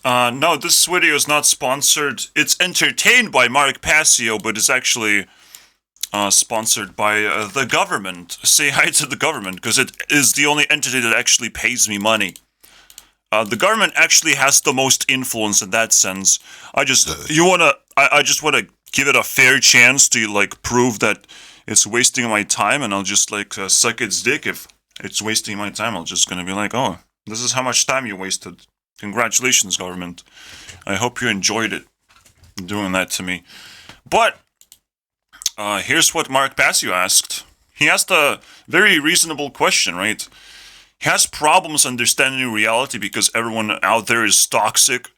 No, this video is not sponsored. It's entertained by Mark Passio, but it's actually sponsored by the government. Say hi to the government, because it is the only entity that actually pays me money. The government actually has the most influence in that sense. I just wanna give it a fair chance to like prove that it's wasting my time, and I'll just like suck its dick if it's wasting my time. I'm just gonna be like, oh, this is how much time you wasted. Congratulations, government. I hope you enjoyed it doing that to me. But here's what Mark Passio asked. He asked a very reasonable question, right? He has problems understanding reality because everyone out there is toxic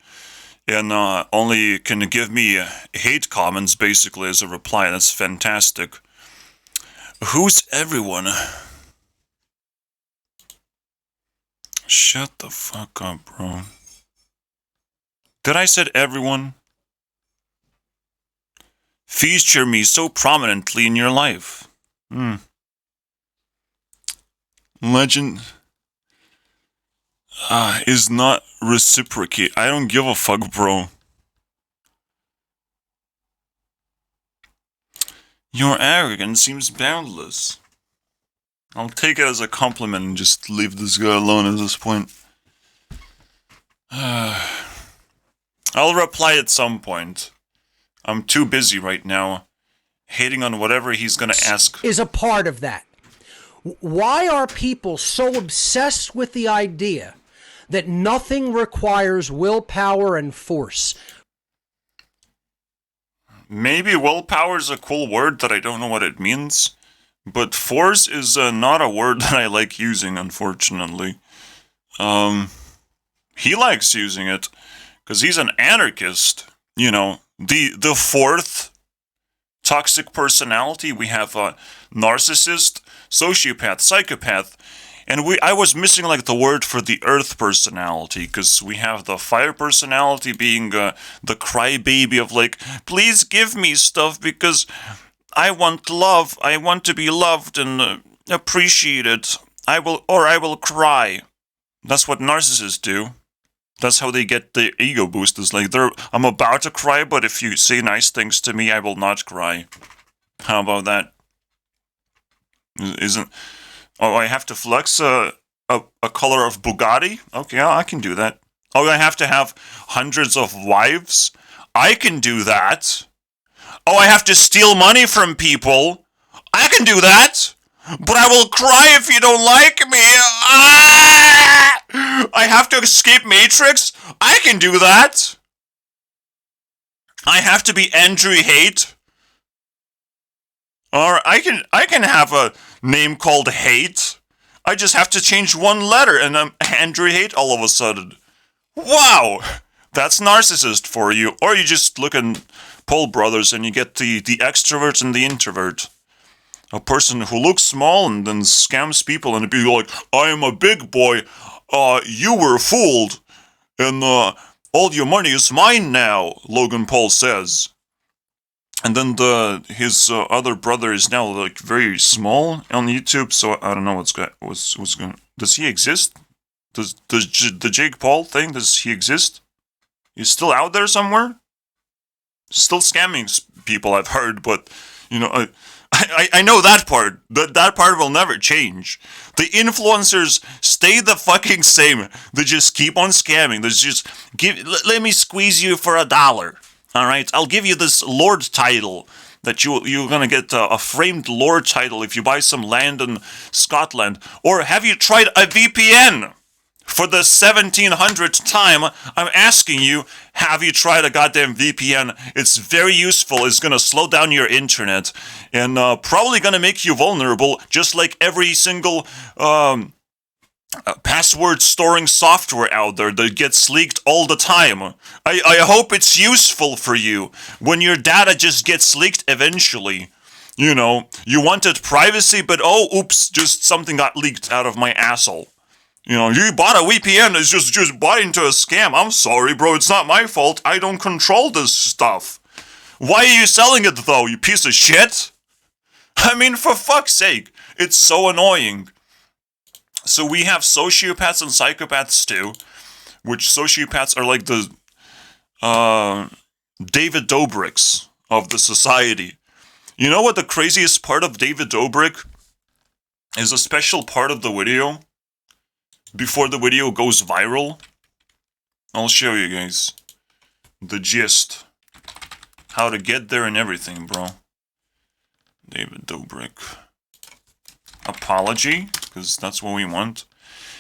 and only can give me hate comments basically as a reply. That's fantastic. Who's everyone? Shut the fuck up, bro. Did I said everyone? Feature me so prominently in your life. Legend is not reciprocate. I don't give a fuck, bro. Your arrogance seems boundless. I'll take it as a compliment and just leave this guy alone at this point. I'll reply at some point. I'm too busy right now, hating on whatever he's gonna ask. Is a part of that. Why are people so obsessed with the idea that nothing requires willpower and force? Maybe willpower is a cool word that I don't know what it means, but force is not a word that I like using, unfortunately. He likes using it, because he's an anarchist. You know, the fourth toxic personality, we have a narcissist, sociopath, psychopath, and I was missing like the word for the earth personality, because we have the fire personality being the crybaby of like, please give me stuff because I want love, I want to be loved and appreciated. I will cry. That's what narcissists do. That's how they get the ego boost. Is like, I'm about to cry, but if you say nice things to me, I will not cry. How about that? Isn't... Oh, I have to flex a color of Bugatti? Okay, I can do that. Oh, I have to have hundreds of wives? I can do that. Oh, I have to steal money from people? I can do that. But I will cry if you don't like me. I have to escape Matrix? I can do that. I have to be Andrew Hate? Or I can have a name called Hate. I just have to change one letter and I'm Andrew Hate all of a sudden. Wow! That's narcissist for you. Or you just look in Paul Brothers and you get the extrovert and the introvert. A person who looks small and then scams people and be like, I am a big boy, you were fooled, and all your money is mine now, Logan Paul says. And then his other brother is now like very small on YouTube, so I don't know what's going. Does he exist? Does the Jake Paul thing? Does he exist? He's still out there somewhere. Still scamming people, I've heard, but you know, I know that part. That part will never change. The influencers stay the fucking same. They just keep on scamming. They just let me squeeze you for $1. All right, I'll give you this Lord title that you're gonna get a framed Lord title if you buy some land in Scotland. Or have you tried a VPN? For the 1700th time, I'm asking you, have you tried a goddamn VPN? It's very useful. It's gonna slow down your internet and probably gonna make you vulnerable, just like every single password storing software out there that gets leaked all the time. I hope it's useful for you when your data just gets leaked eventually. You know, you wanted privacy, but oh, oops, just something got leaked out of my asshole. You know, you bought a VPN, it's just bought into a scam. I'm sorry, bro, it's not my fault. I don't control this stuff. Why are you selling it, though, you piece of shit? I mean, for fuck's sake, it's so annoying. So we have sociopaths and psychopaths, too, which sociopaths are like the David Dobrik's of the society. You know what the craziest part of David Dobrik is? A special part of the video before the video goes viral. I'll show you guys the gist, how to get there and everything, bro. David Dobrik. Apology, because that's what we want.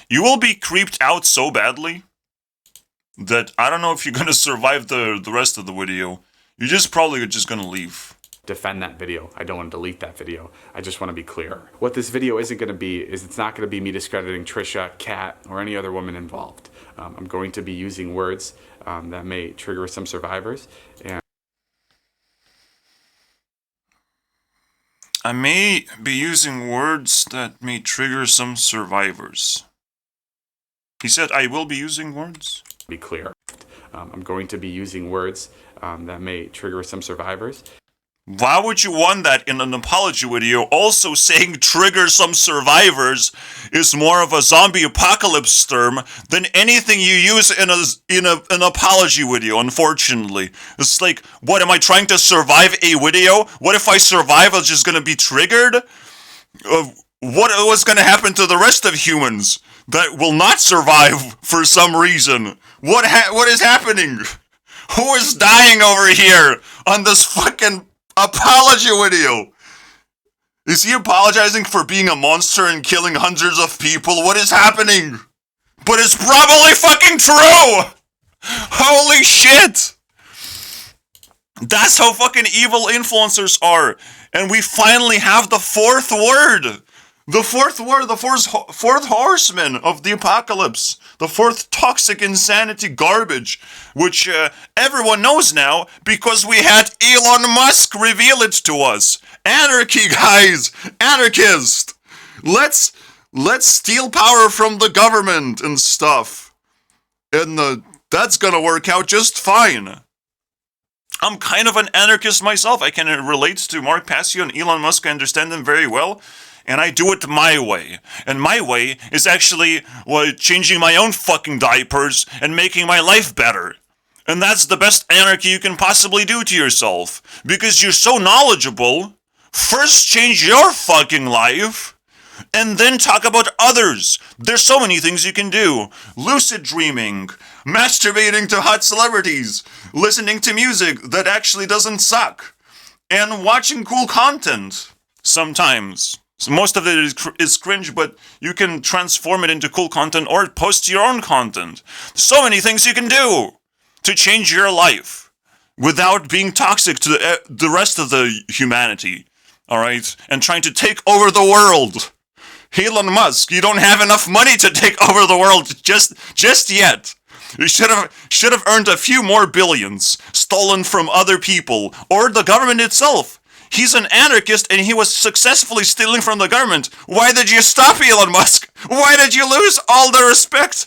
You will be creeped out so badly that I don't know if you're gonna survive the rest of the video. You're just probably just gonna leave. Defend that video. I don't want to delete that video. I just want to be clear. What this video isn't going to be is it's not going to be me discrediting Trisha, Kat, or any other woman involved. I'm going to be using words that may trigger some survivors. And I may be using words that may trigger some survivors. He said I will be using words? be clear. I'm going to be using words that may trigger some survivors. Why would you want that in an apology video? Also saying trigger some survivors is more of a zombie apocalypse term than anything you use in an apology video, unfortunately. It's like, what, am I trying to survive a video? What if I survive, I'm just gonna be triggered? What was gonna happen to the rest of humans that will not survive for some reason? What is happening? Who is dying over here on this fucking apology video? Is he apologizing for being a monster and killing hundreds of people? What is happening? But it's probably fucking true! Holy shit! That's how fucking evil influencers are. And we finally have the fourth word. The fourth word, the fourth horseman of the apocalypse. The fourth toxic insanity garbage, which everyone knows now because we had Elon Musk reveal it to us. Anarchy, guys! Anarchist! Let's steal power from the government and stuff. And that's gonna work out just fine. I'm kind of an anarchist myself. I can relate to Mark Passio and Elon Musk. I understand them very well. And I do it my way. And my way is actually changing my own fucking diapers and making my life better. And that's the best anarchy you can possibly do to yourself. Because you're so knowledgeable, first change your fucking life, and then talk about others. There's so many things you can do. Lucid dreaming, masturbating to hot celebrities, listening to music that actually doesn't suck, and watching cool content sometimes. So most of it is cringe, but you can transform it into cool content or post your own content. So many things you can do to change your life without being toxic to the rest of the humanity, all right? And trying to take over the world. Elon Musk, you don't have enough money to take over the world just yet. You should have earned a few more billions stolen from other people or the government itself. He's an anarchist and he was successfully stealing from the government. Why did you stop Elon Musk? Why did you lose all the respect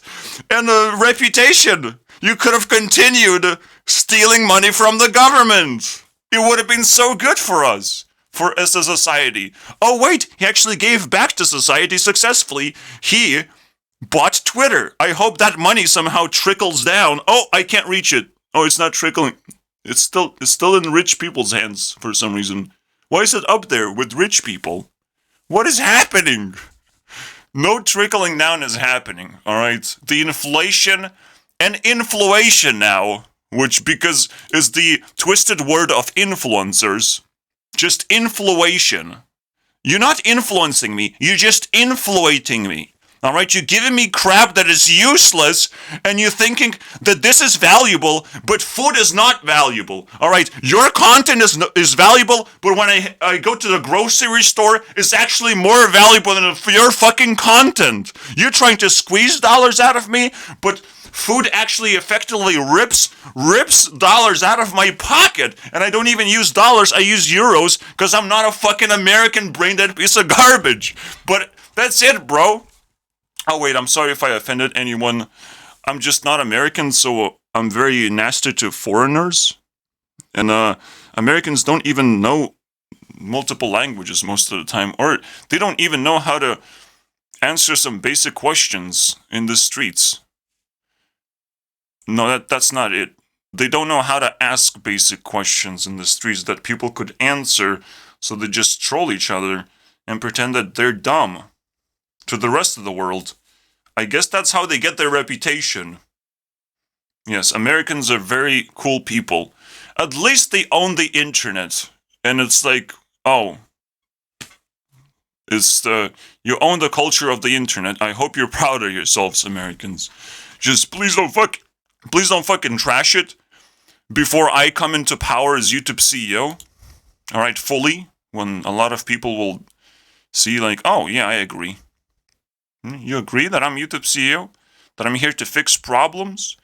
and the reputation? You could have continued stealing money from the government. It would have been so good for us, for as a society. Oh wait, he actually gave back to society successfully. He bought Twitter. I hope that money somehow trickles down. Oh, I can't reach it. Oh, it's not trickling. It's still in rich people's hands for some reason. Why is it up there with rich people? What is happening? No trickling down is happening, alright? The inflation and influation now, which because is the twisted word of influencers, just influation. You're not influencing me, you're just influating me. Alright, you're giving me crap that is useless, and you're thinking that this is valuable, but food is not valuable. Alright, your content is valuable, but when I go to the grocery store, it's actually more valuable than your fucking content. You're trying to squeeze dollars out of me, but food actually effectively rips dollars out of my pocket. And I don't even use dollars, I use euros, because I'm not a fucking American brain-dead piece of garbage. But that's it, bro. Oh wait, I'm sorry if I offended anyone. I'm just not American, so I'm very nasty to foreigners. And Americans don't even know multiple languages most of the time, or they don't even know how to answer some basic questions in the streets. No, that's not it. They don't know how to ask basic questions in the streets that people could answer, so they just troll each other and pretend that they're dumb to the rest of the world. I guess that's how they get their reputation. Yes, Americans are very cool people. At least they own the internet. And it's like, oh, you own the culture of the internet. I hope you're proud of yourselves, Americans. Just please don't fucking trash it before I come into power as YouTube CEO. All right, fully, when a lot of people will see like, oh yeah, I agree. You agree that I'm YouTube CEO? That I'm here to fix problems?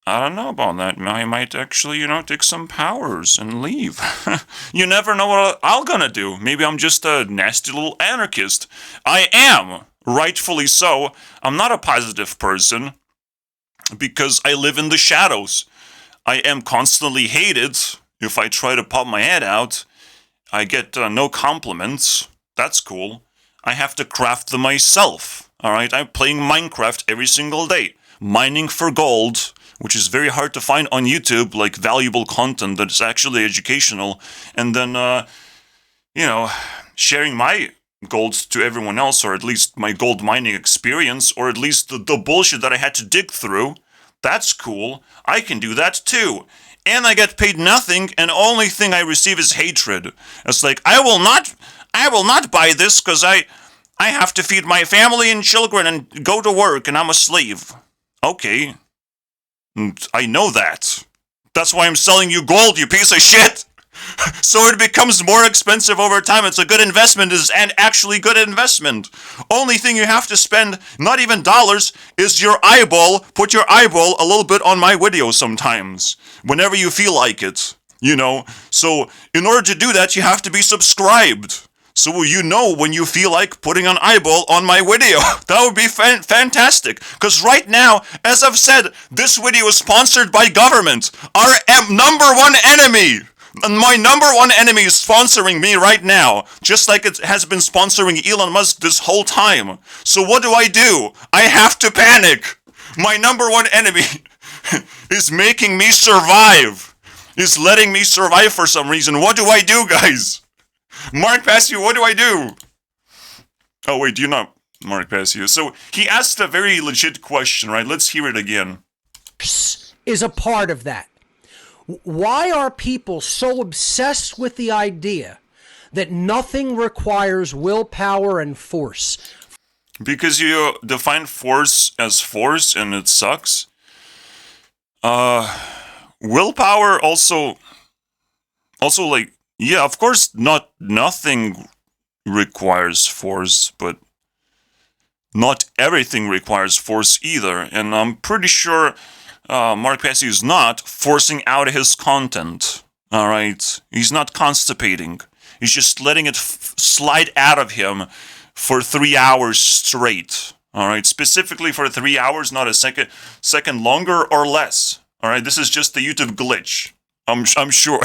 I don't know about that. I might actually, take some powers and leave. You never know what I'm gonna do. Maybe I'm just a nasty little anarchist. I am, rightfully so. I'm not a positive person because I live in the shadows. I am constantly hated. If I try to pop my head out, I get no compliments. That's cool. I have to craft them myself. Alright, I'm playing Minecraft every single day. Mining for gold, which is very hard to find on YouTube, like valuable content that is actually educational. And then, sharing my gold to everyone else, or at least my gold mining experience, or at least the bullshit that I had to dig through. That's cool. I can do that too. And I get paid nothing, and only thing I receive is hatred. It's like, I will not buy this because I have to feed my family and children and go to work and I'm a slave. Okay. I know that. That's why I'm selling you gold, you piece of shit! So it becomes more expensive over time. It's a good investment, and actually good investment. Only thing you have to spend, not even dollars, is your eyeball. Put your eyeball a little bit on my video sometimes. Whenever you feel like it. So in order to do that, you have to be subscribed. So when you feel like putting an eyeball on my video. That would be fantastic. Because right now, as I've said, this video is sponsored by government. Our number one enemy. And my number one enemy is sponsoring me right now. Just like it has been sponsoring Elon Musk this whole time. So what do? I have to panic. My number one enemy is making me survive. Is letting me survive for some reason. What do I do, guys? Mark Passio, what do I do? Oh, wait, you're not Mark Passio. So he asked a very legit question, right? Let's hear it again. Is a part of that. Why are people so obsessed with the idea that nothing requires willpower and force? Because you define force as force and it sucks. Willpower also like, yeah, of course, nothing requires force, but not everything requires force either. And I'm pretty sure Mark Passio is not forcing out his content. All right, he's not constipating. He's just letting it slide out of him for 3 hours straight. All right, specifically for 3 hours, not a second longer or less. All right, this is just the YouTube glitch. I'm sure.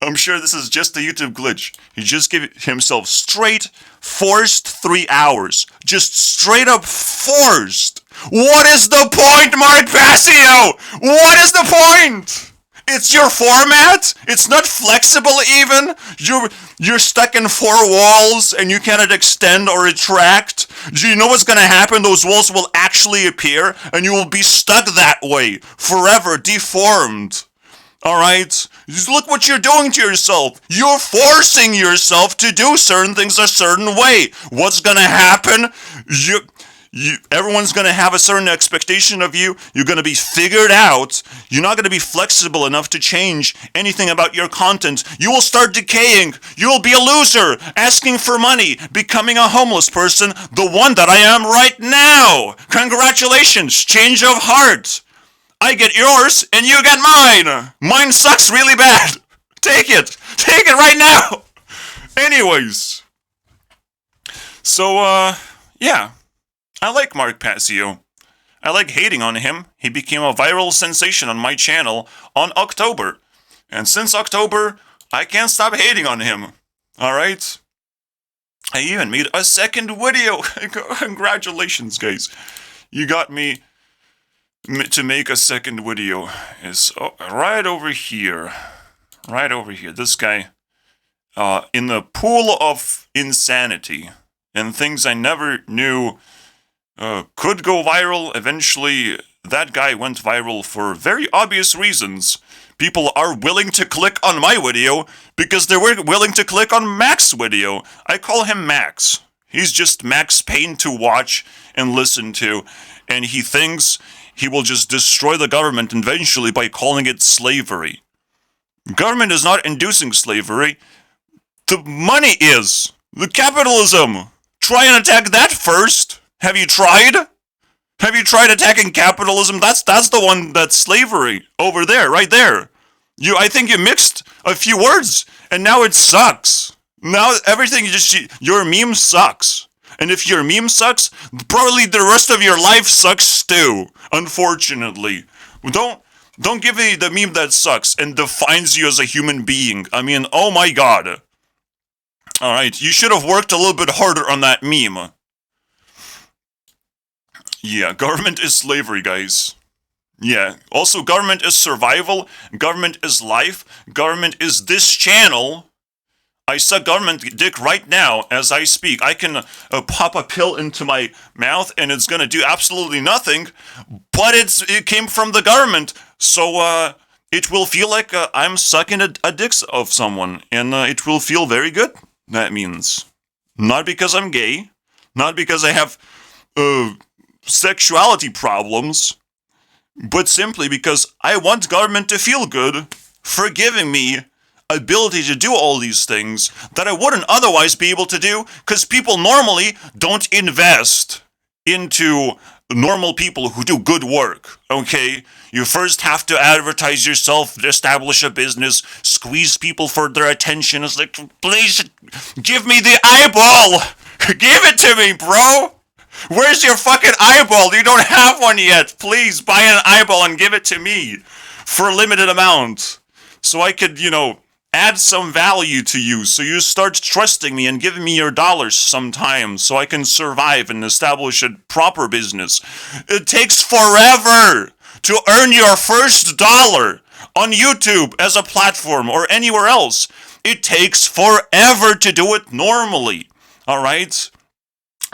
I'm sure this is just a YouTube glitch. He just gave himself straight, forced 3 hours. Just straight up forced. What is the point, Mark Passio? What is the point? It's your format? It's not flexible even? You're stuck in 4 walls and you cannot extend or retract? Do you know what's gonna happen? Those walls will actually appear and you will be stuck that way. Forever, deformed. Alright? Look what you're doing to yourself. You're forcing yourself to do certain things a certain way. What's gonna happen? Everyone's gonna have a certain expectation of you. You're gonna be figured out. You're not gonna be flexible enough to change anything about your content. You will start decaying. You will be a loser, asking for money, becoming a homeless person, the one that I am right now. Congratulations, change of heart. I get yours, and you get mine! Mine sucks really bad! Take it! Take it right now! Anyways. So, yeah. I like Mark Passio. I like hating on him. He became a viral sensation on my channel on October. And since October, I can't stop hating on him. Alright? I even made a second video! Congratulations, guys. You got me to make a second video is right over here. Right over here. This guy, in the pool of insanity and things I never knew could go viral. Eventually, that guy went viral for very obvious reasons. People are willing to click on my video because they were willing to click on Mac's video. I call him Max. He's just Max Payne to watch and listen to, and he thinks he will just destroy the government eventually by calling it slavery. Government is not inducing slavery. The money is. The capitalism. Try and attack that first. Have you tried? Have you tried attacking capitalism? That's the one that's slavery. Over there, right there. I think you mixed a few words, and now it sucks. Now everything your meme sucks. And if your meme sucks, probably the rest of your life sucks too, unfortunately. Don't give me the meme that sucks and defines you as a human being. I mean, oh my god. Alright, you should have worked a little bit harder on that meme. Yeah, government is slavery, guys. Yeah, also government is survival, government is life, government is this channel. I suck government dick right now as I speak. I can pop a pill into my mouth and it's gonna do absolutely nothing, but it came from the government, so it will feel like I'm sucking a dick of someone, and it will feel very good. That means not because I'm gay, not because I have sexuality problems, but simply because I want government to feel good for giving me ability to do all these things that I wouldn't otherwise be able to do, because people normally don't invest into normal people who do good work, okay? You first have to advertise yourself, establish a business, squeeze people for their attention. It's like, please, give me the eyeball! Give it to me, bro! Where's your fucking eyeball? You don't have one yet. Please, buy an eyeball and give it to me for a limited amount, so I could, add some value to you, so you start trusting me and giving me your dollars sometime, so I can survive and establish a proper business. It takes forever to earn your first dollar on YouTube as a platform or anywhere else. It takes forever to do it normally, alright?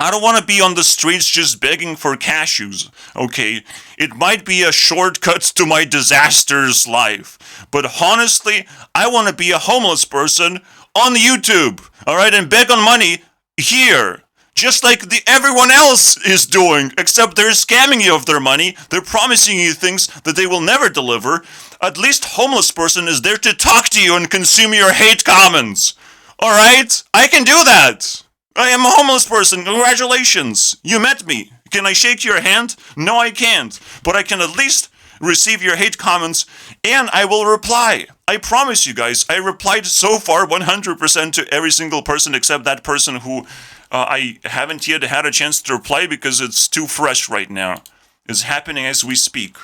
I don't want to be on the streets just begging for cashews, okay? It might be a shortcut to my disastrous life, but honestly, I want to be a homeless person on YouTube, alright? And beg on money here, just like everyone else is doing, except they're scamming you of their money, they're promising you things that they will never deliver. At least homeless person is there to talk to you and consume your hate comments, alright? I can do that! I am a homeless person. Congratulations. You met me. Can I shake your hand? No, I can't. But I can at least receive your hate comments, and I will reply. I promise you guys, I replied so far 100% to every single person except that person who I haven't yet had a chance to reply because it's too fresh right now. It's happening as we speak.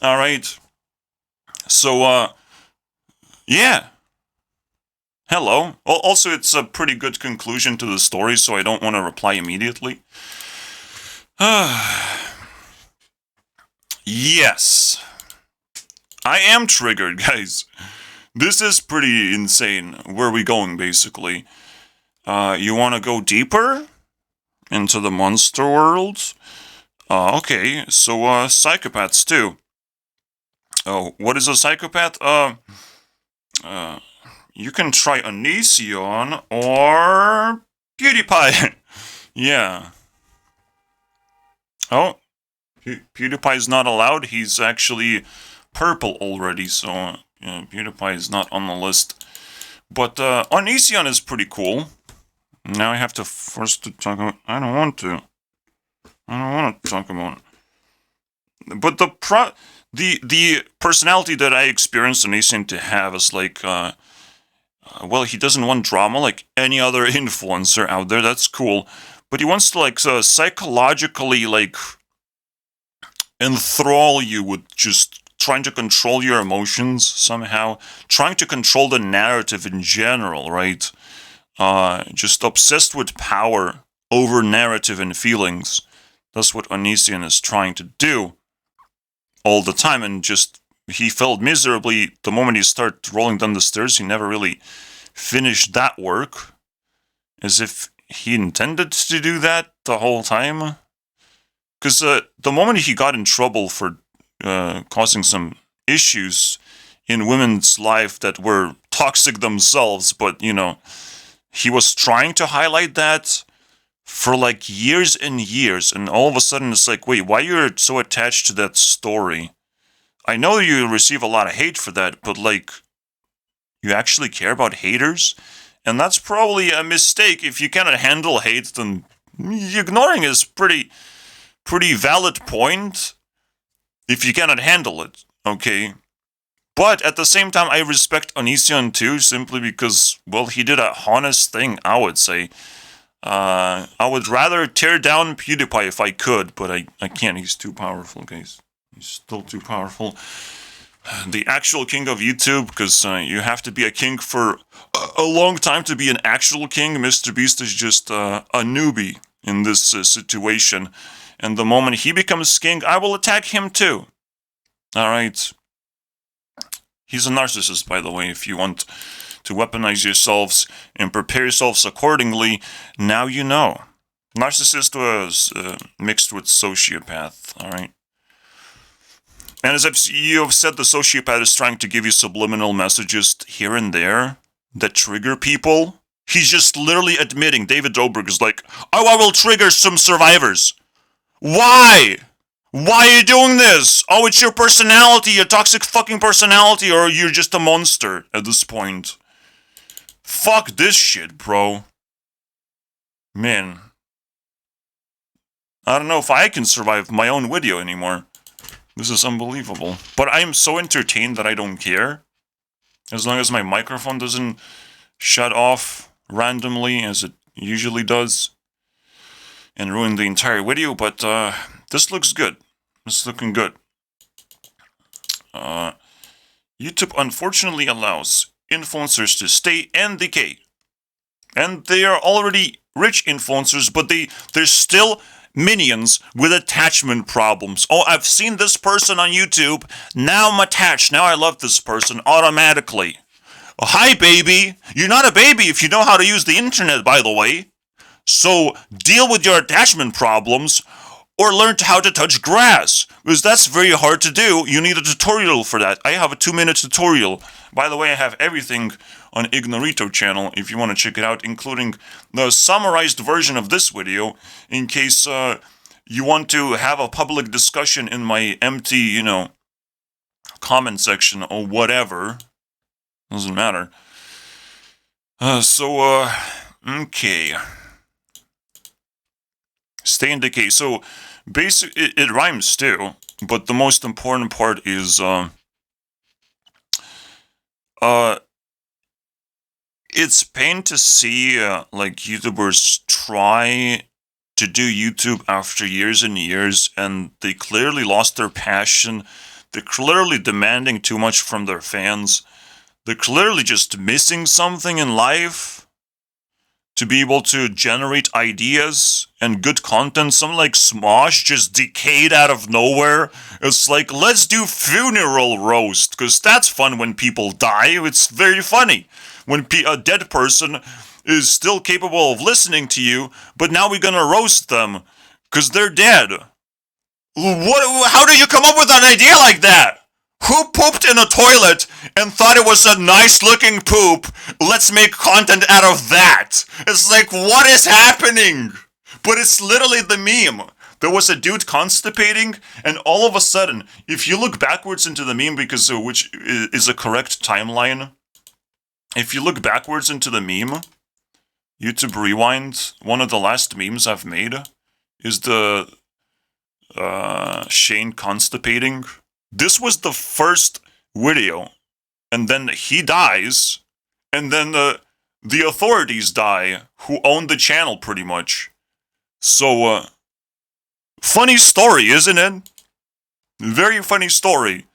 Alright. So, yeah. Hello. Also, it's a pretty good conclusion to the story, so I don't want to reply immediately. Yes. I am triggered, guys. This is pretty insane. Where are we going, basically? You want to go deeper into the monster world? Okay, so, psychopaths, too. Oh, what is a psychopath? You can try Onision or PewDiePie. Yeah. Oh, PewDiePie is not allowed. He's actually purple already, so PewDiePie is not on the list. But Onision is pretty cool. Now I have to first talk about. I don't want to talk about. But the personality that I experienced Onision to have is like. Well, he doesn't want drama like any other influencer out there. That's cool. But he wants to, like, psychologically, like, enthrall you with just trying to control your emotions somehow. Trying to control the narrative in general, right? Just obsessed with power over narrative and feelings. That's what Onision is trying to do. all the time, and just he failed miserably the moment he started rolling down the stairs. He never really finished that work, as if he intended to do that the whole time. Because the moment he got in trouble for causing some issues in women's life that were toxic themselves, but, you know, he was trying to highlight that for like years and years, and all of a sudden it's like, wait, why you're so attached to that story? I know you receive a lot of hate for that, but like, you actually care about haters? And that's probably a mistake. If you cannot handle hate, then ignoring is pretty valid point. If you cannot handle it, okay? But at the same time, I respect Onision too, simply because, well, he did a honest thing, I would say. I would rather tear down PewDiePie if I could, but I can't. He's too powerful, guys. He's still too powerful. The actual king of YouTube, because you have to be a king for a long time to be an actual king. Mr. Beast is just a newbie in this situation. And the moment he becomes king, I will attack him too. Alright. He's a narcissist, by the way, if you want to weaponize yourselves and prepare yourselves accordingly. Now you know. Narcissist was mixed with sociopath, alright? And as you have said, the sociopath is trying to give you subliminal messages here and there that trigger people. He's just literally admitting, David Dobrik is like, oh, I will trigger some survivors. Why? Why are you doing this? Oh, it's your personality, your toxic fucking personality, or you're just a monster at this point. Fuck this shit, bro. Man. I don't know if I can survive my own video anymore. This is unbelievable. But I am so entertained that I don't care. As long as my microphone doesn't shut off randomly, as it usually does, and ruin the entire video. But this looks good. This is looking good. YouTube unfortunately allows influencers to stay and decay. And they are already rich influencers, but they're still minions with attachment problems. Oh, I've seen this person on YouTube. Now I'm attached. Now I love this person automatically. Oh, hi, baby. You're not a baby if you know how to use the internet, by the way. So deal with your attachment problems, or learn how to touch grass, because that's very hard to do. You need a tutorial for that. I have a 2-minute tutorial. By the way, I have everything on Ignorito channel if you want to check it out, including the summarized version of this video, in case you want to have a public discussion in my empty, you know, comment section or whatever. Doesn't matter. Okay. Stay in decay. So, basically, it rhymes too, but the most important part is, it's pain to see, like, YouTubers try to do YouTube after years and years, and they clearly lost their passion. They're clearly demanding too much from their fans. They're clearly just missing something in life to be able to generate ideas and good content. Something like Smosh just decayed out of nowhere. It's like, let's do funeral roast, because that's fun when people die. It's very funny when a dead person is still capable of listening to you, but now we're gonna roast them because they're dead. What? How do you come up with an idea like that? Who pooped in a toilet and thought it was a nice looking poop? Let's make content out of that. It's like, what is happening? But it's literally the meme. There was a dude constipating, and all of a sudden, if you look backwards into the meme, because which is a correct timeline, if you look backwards into the meme, YouTube Rewind, one of the last memes I've made is the Shane constipating. This was the first video, and then he dies, and then the authorities die, who own the channel pretty much. So, funny story, isn't it? Very funny story.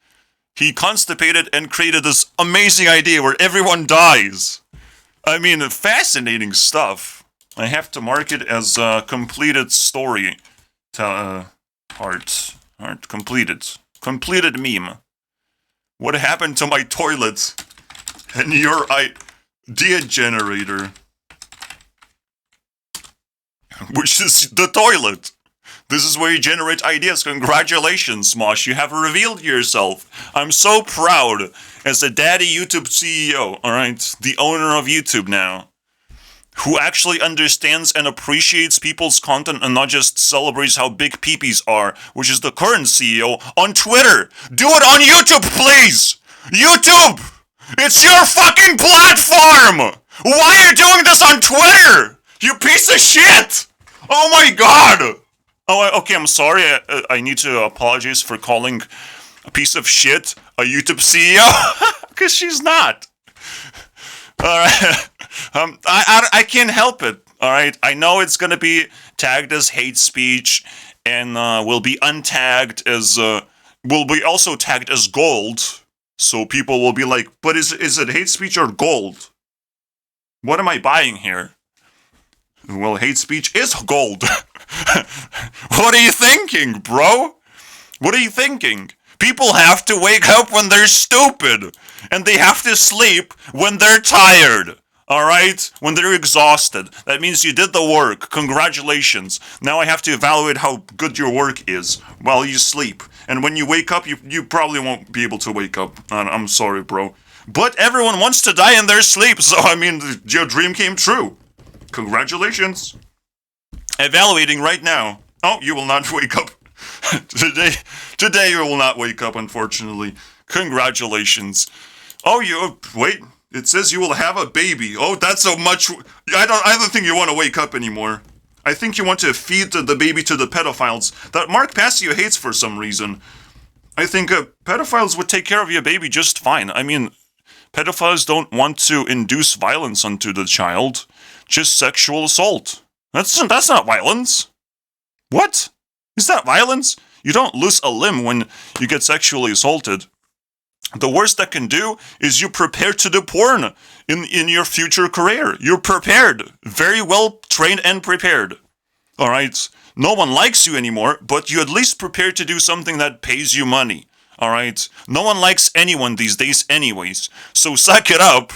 He constipated and created this amazing idea where everyone dies. I mean, fascinating stuff. I have to mark it as a completed story. Art completed. Completed meme. What happened to my toilet and your idea generator? Which is the toilet. This is where you generate ideas. Congratulations, Smosh. You have revealed yourself. I'm so proud as a daddy YouTube CEO, alright? The owner of YouTube now. Who actually understands and appreciates people's content and not just celebrates how big peepees are, which is the current CEO on Twitter. Do it on YouTube, please! YouTube! It's your fucking platform! Why are you doing this on Twitter? You piece of shit! Oh my god! Oh, okay, I'm sorry. I need to apologize for calling a piece of shit a YouTube CEO. Because she's not. Alright. I can't help it. Alright. I know it's gonna be tagged as hate speech and will be untagged as will be also tagged as gold. So people will be like, but is it hate speech or gold? What am I buying here? Well, hate speech is gold. What are you thinking, bro? What are you thinking? People have to wake up when they're stupid. And they have to sleep when they're tired. Alright? When they're exhausted. That means you did the work. Congratulations. Now I have to evaluate how good your work is while you sleep. And when you wake up, you probably won't be able to wake up. I'm sorry, bro. But everyone wants to die in their sleep, so I mean, your dream came true. Congratulations. Evaluating right now. Oh, you will not wake up. Today you will not wake up, unfortunately. Congratulations. Oh, wait. It says you will have a baby. Oh, that's so much. I don't think you want to wake up anymore. I think you want to feed the baby to the pedophiles that Mark Passio hates for some reason. I think pedophiles would take care of your baby just fine. I mean, pedophiles don't want to induce violence onto the child. Just sexual assault. That's not violence. What? Is that violence? You don't lose a limb when you get sexually assaulted. The worst that can do is you prepare to do porn in your future career. You're prepared. Very well trained and prepared. Alright? No one likes you anymore, but you at least prepare to do something that pays you money. Alright? No one likes anyone these days anyways. So suck it up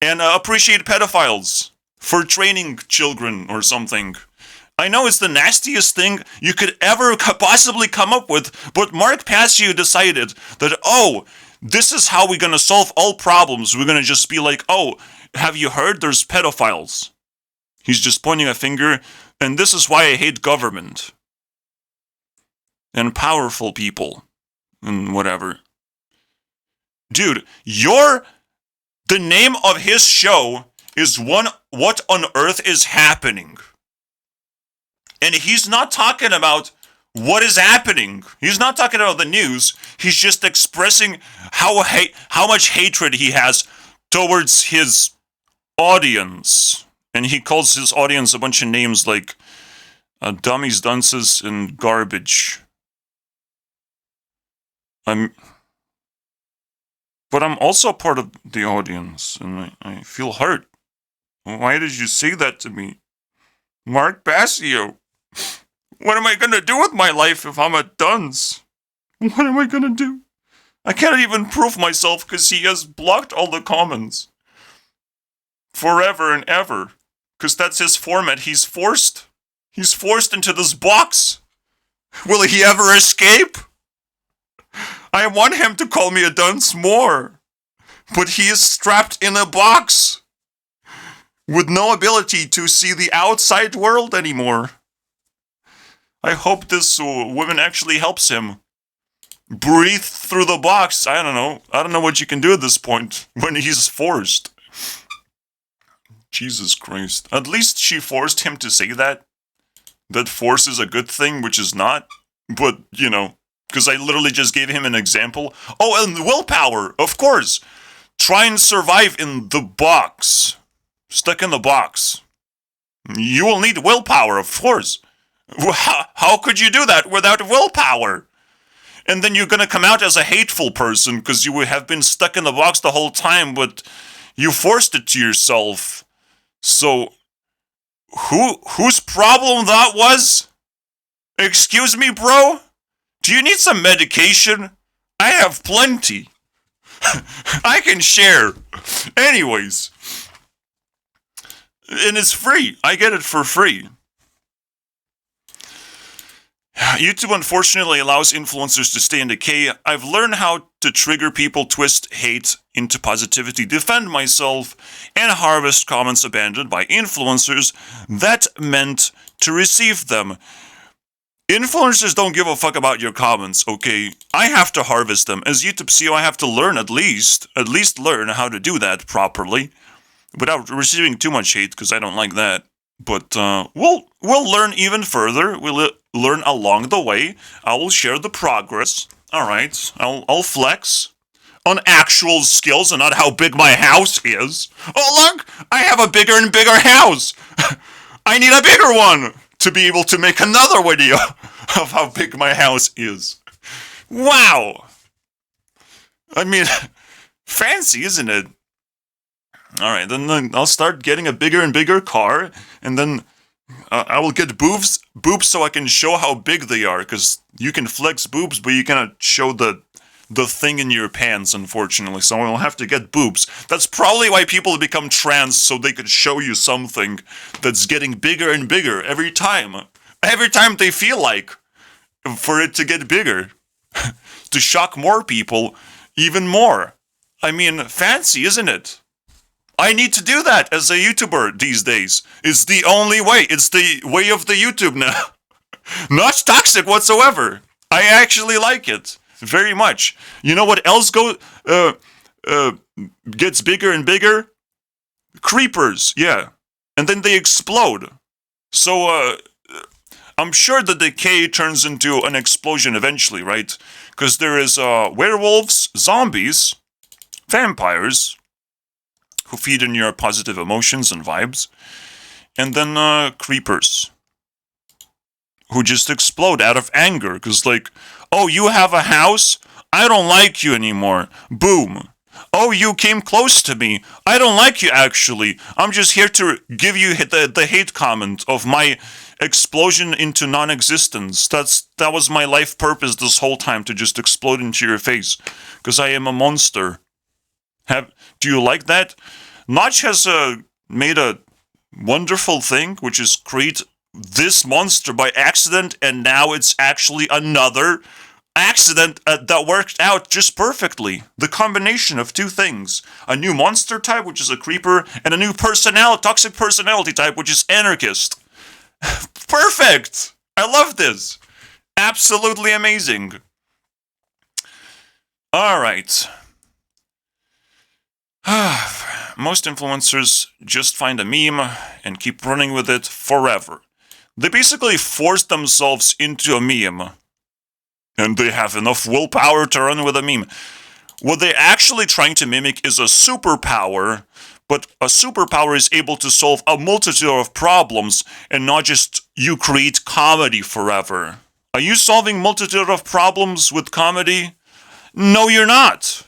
and appreciate pedophiles for training children or something. I know it's the nastiest thing you could ever possibly come up with, but Mark Passio decided that, oh, this is how we're gonna solve all problems. We're gonna just be like, oh, have you heard there's pedophiles? He's just pointing a finger, and this is why I hate government. And powerful people. And whatever. Dude, the name of his show is What on Earth is Happening? And he's not talking about what is happening. He's not talking about the news. He's just expressing how much hatred he has towards his audience. And he calls his audience a bunch of names like dummies, dunces, and garbage. But I'm also part of the audience, and I feel hurt. Why did you say that to me? Mark Passio. What am I gonna do with my life if I'm a dunce? What am I gonna do? I can't even prove myself because he has blocked all the comments. Forever and ever. Because that's his format. He's forced into this box. Will he ever escape? I want him to call me a dunce more. But he is strapped in a box. With no ability to see the outside world anymore. I hope this woman actually helps him breathe through the box. I don't know. I don't know what you can do at this point when he's forced. Jesus Christ. At least she forced him to say that. That force is a good thing, which is not. But, you know, because I literally just gave him an example. Oh, and willpower, of course. Try and survive in the box. Stuck in the box. You will need willpower, of course. How could you do that without willpower? And then you're gonna come out as a hateful person because you have been stuck in the box the whole time, but you forced it to yourself. So, whose problem that was? Excuse me, bro? Do you need some medication? I have plenty. I can share. Anyways. And it's free. I get it for free. YouTube unfortunately allows influencers to stay in decay. I've learned how to trigger people, twist hate into positivity, defend myself, and harvest comments abandoned by influencers that meant to receive them. Influencers don't give a fuck about your comments, okay? I have to harvest them. As YouTube CEO, I have to learn at least learn how to do that properly without receiving too much hate, because I don't like that. But we'll learn even further. We'll learn along the way. I will share the progress. All right, I'll flex on actual skills and not how big my house is. Oh look, I have a bigger and bigger house. I need a bigger one to be able to make another video of how big my house is. Wow. I mean, fancy, isn't it? All right, then I'll start getting a bigger and bigger car, and then I will get boobs so I can show how big they are, because you can flex boobs, but you cannot show the thing in your pants, unfortunately, so I'll have to get boobs. That's probably why people become trans, so they could show you something that's getting bigger and bigger every time they feel like, for it to get bigger, to shock more people even more. I mean, fancy, isn't it? I need to do that as a YouTuber these days. It's the only way. It's the way of the YouTube now. Not toxic whatsoever. I actually like it very much. You know what else gets bigger and bigger? Creepers, yeah. And then they explode. So, I'm sure the decay turns into an explosion eventually, right? Because there is werewolves, zombies, vampires, who feed on your positive emotions and vibes, and then creepers, who just explode out of anger, because like, oh, you have a house? I don't like you anymore. Boom. Oh, you came close to me. I don't like you, actually. I'm just here to give you the hate comment of my explosion into non-existence. That was my life purpose this whole time, to just explode into your face, because I am a monster. Do you like that? Notch has made a wonderful thing, which is create this monster by accident, and now it's actually another accident that worked out just perfectly. The combination of two things. A new monster type, which is a creeper, and a new toxic personality type, which is Anarchist. Perfect! I love this. Absolutely amazing. Alright. Most influencers just find a meme and keep running with it forever. They basically force themselves into a meme, and they have enough willpower to run with a meme. What they're actually trying to mimic is a superpower, but a superpower is able to solve a multitude of problems, and not just you create comedy forever. Are you solving multitude of problems with comedy? No, you're not.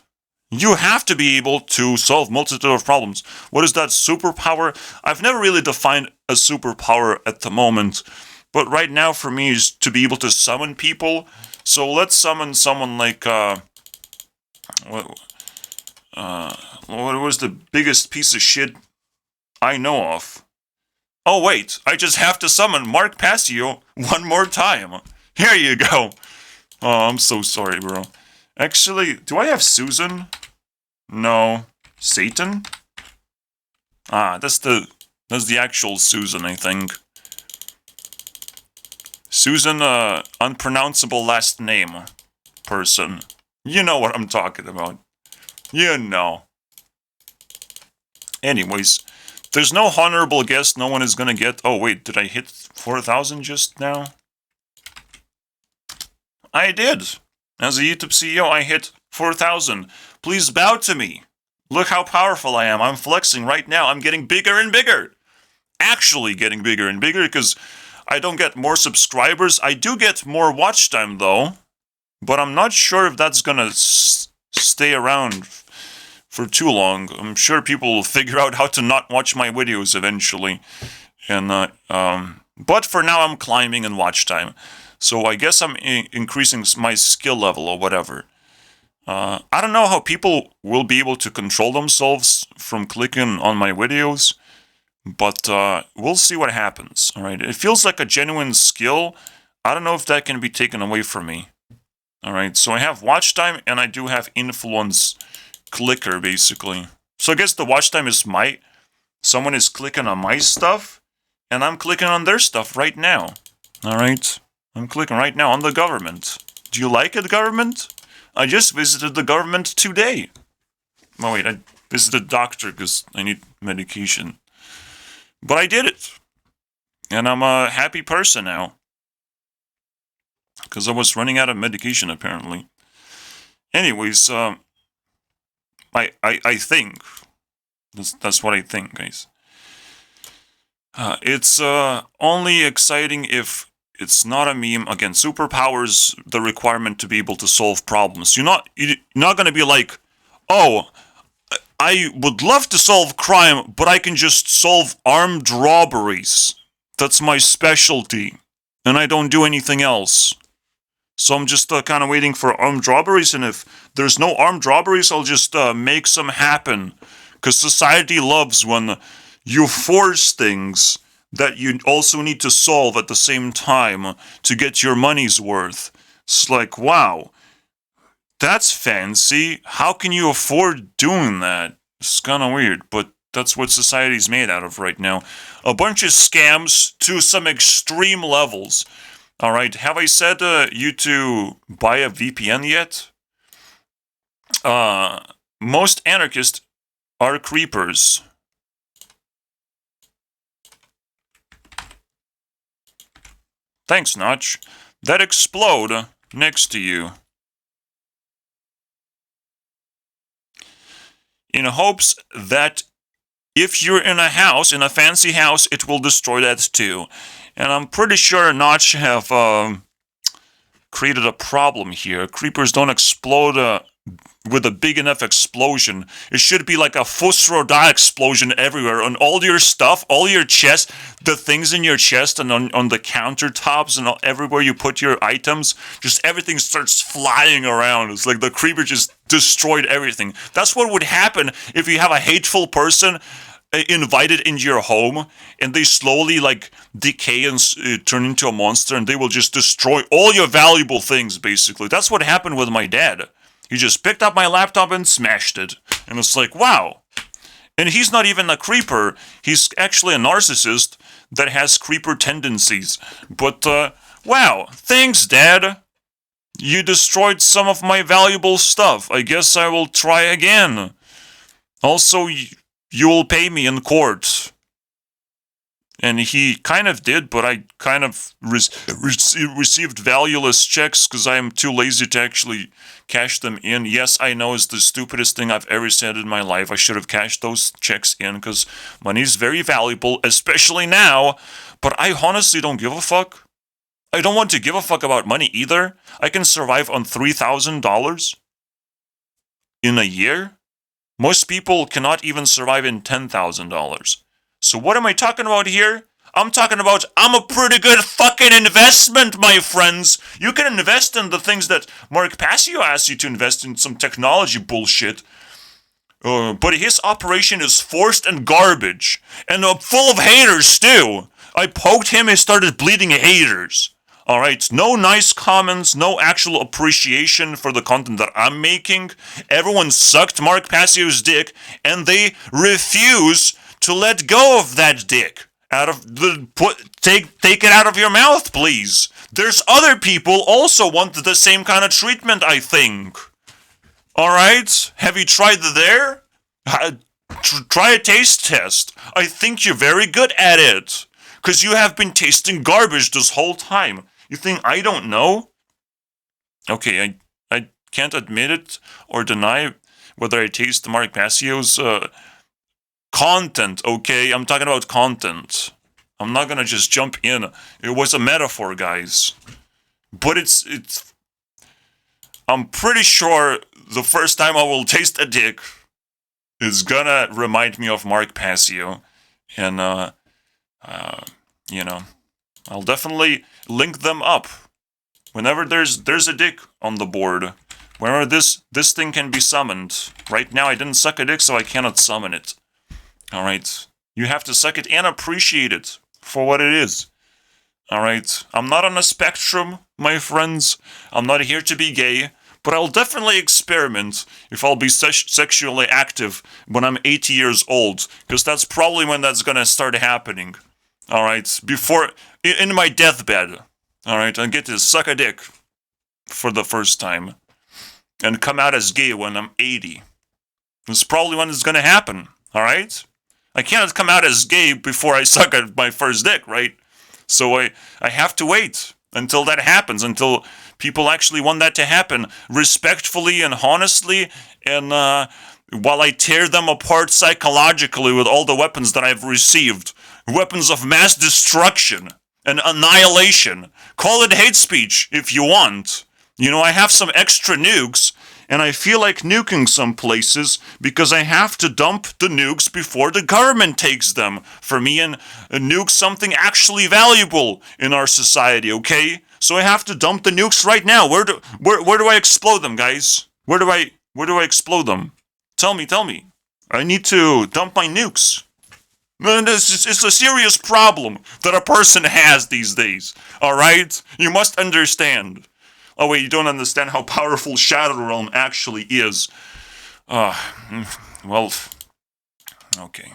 You have to be able to solve multitude of problems. What is that superpower? I've never really defined a superpower at the moment, but right now for me is to be able to summon people. So let's summon someone like, what was the biggest piece of shit I know of? Oh wait, I just have to summon Mark Passio one more time. Here you go. Oh, I'm so sorry, bro. Actually, do I have Susan? No. Satan? Ah, that's the actual Susan, I think. Susan, unpronounceable last name person. You know what I'm talking about. You know. Anyways, there's no honorable guest no one is gonna get. Oh wait, did I hit 4,000 just now? I did. As a YouTube CEO, I hit 4,000. Please bow to me. Look how powerful I am. I'm flexing right now. I'm getting bigger and bigger. Actually getting bigger and bigger, because I don't get more subscribers. I do get more watch time, though. But I'm not sure if that's gonna stay around for too long. I'm sure people will figure out how to not watch my videos eventually. And but for now, I'm climbing in watch time. So I guess I'm increasing my skill level or whatever. I don't know how people will be able to control themselves from clicking on my videos, but we'll see what happens. All right, it feels like a genuine skill. I don't know if that can be taken away from me. All right, so I have watch time and I do have influence clicker basically. So I guess the watch time is someone is clicking on my stuff and I'm clicking on their stuff right now. All right, I'm clicking right now on the government. Do you like it, government? I just visited the government today. Oh wait, I visited doctor because I need medication. But I did it. And I'm a happy person now. Because I was running out of medication, apparently. Anyways, I think. That's what I think, guys. It's only exciting if it's not a meme. Again, superpowers the requirement to be able to solve problems. You're not going to be like, oh, I would love to solve crime, but I can just solve armed robberies. That's my specialty. And I don't do anything else. So I'm just kind of waiting for armed robberies, and if there's no armed robberies, I'll just make some happen. Because society loves when you force things that you also need to solve at the same time to get your money's worth. It's like, wow, that's fancy. How can you afford doing that? It's kind of weird, but that's what society's made out of right now. A bunch of scams to some extreme levels. Alright, have I said you to buy a VPN yet? Most anarchists are creepers. Thanks, Notch. That explode next to you. In hopes that if you're in a house, in a fancy house, it will destroy that too. And I'm pretty sure Notch have created a problem here. Creepers don't explode with a big enough explosion. It should be like a Fusroda explosion everywhere on all your stuff, all your chest, the things in your chest and on the countertops and everywhere you put your items. Just everything starts flying around. It's like the creeper just destroyed everything. That's what would happen if you have a hateful person invited into your home and they slowly like decay and turn into a monster, and they will just destroy all your valuable things basically. That's what happened with my dad. He just picked up my laptop and smashed it. And it's like, wow. And he's not even a creeper. He's actually a narcissist that has creeper tendencies. But, wow. Thanks, Dad. You destroyed some of my valuable stuff. I guess I will try again. Also, you will pay me in court. And he kind of did, but I kind of received valueless checks because I am too lazy to actually cash them in. Yes, I know it's the stupidest thing I've ever said in my life. I should have cashed those checks in because money is very valuable, especially now. But I honestly don't give a fuck. I don't want to give a fuck about money either. I can survive on $3,000 in a year. Most people cannot even survive in $10,000. So what am I talking about here? I'm talking about I'm a pretty good fucking investment, my friends. You can invest in the things that Mark Passio asked you to invest in, some technology bullshit. But his operation is forced and garbage. And full of haters, too. I poked him, he started bleeding haters. Alright, no nice comments, no actual appreciation for the content that I'm making. Everyone sucked Mark Passio's dick, and they refuse to let go of that dick. Take it out of your mouth, please. There's other people also want the same kind of treatment, I think. Alright? Have you tried there? Try a taste test. I think you're very good at it. Because you have been tasting garbage this whole time. You think I don't know? Okay, I can't admit it or deny whether I taste Mark Passio's content, okay? I'm talking about content. I'm not gonna just jump in. It was a metaphor, guys. But it's I'm pretty sure the first time I will taste a dick is gonna remind me of Mark Passio. And, you know, I'll definitely link them up Whenever there's a dick on the board, whenever this thing can be summoned. Right now I didn't suck a dick, so I cannot summon it. Alright. You have to suck it and appreciate it for what it is. Alright. I'm not on a spectrum, my friends. I'm not here to be gay. But I'll definitely experiment if I'll be sexually active when I'm 80 years old. Because that's probably when that's gonna start happening. Alright? In my deathbed. Alright? I get to suck a dick for the first time. And come out as gay when I'm 80. That's probably when it's gonna happen. Alright? I can't come out as gay before I suck at my first dick, right? So I have to wait until that happens, until people actually want that to happen respectfully and honestly, and while I tear them apart psychologically with all the weapons that I've received, weapons of mass destruction and annihilation. Call it hate speech if you want. You know, I have some extra nukes, and I feel like nuking some places because I have to dump the nukes before the government takes them for me and nuke something actually valuable in our society, okay? So I have to dump the nukes right now. Where do I explode them, guys? Where do I explode them? Tell me. I need to dump my nukes. Man, it's a serious problem that a person has these days, alright? You must understand. Oh wait, you don't understand how powerful Shadow Realm actually is. Well, okay.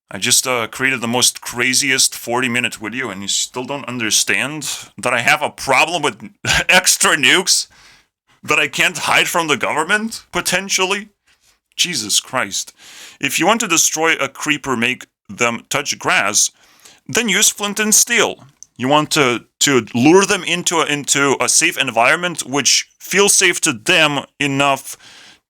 I just created the most craziest 40-minute video and you still don't understand that I have a problem with extra nukes that I can't hide from the government, potentially? Jesus Christ. If you want to destroy a creeper, make them touch grass, then use flint and steel. You want to lure them into a safe environment which feels safe to them enough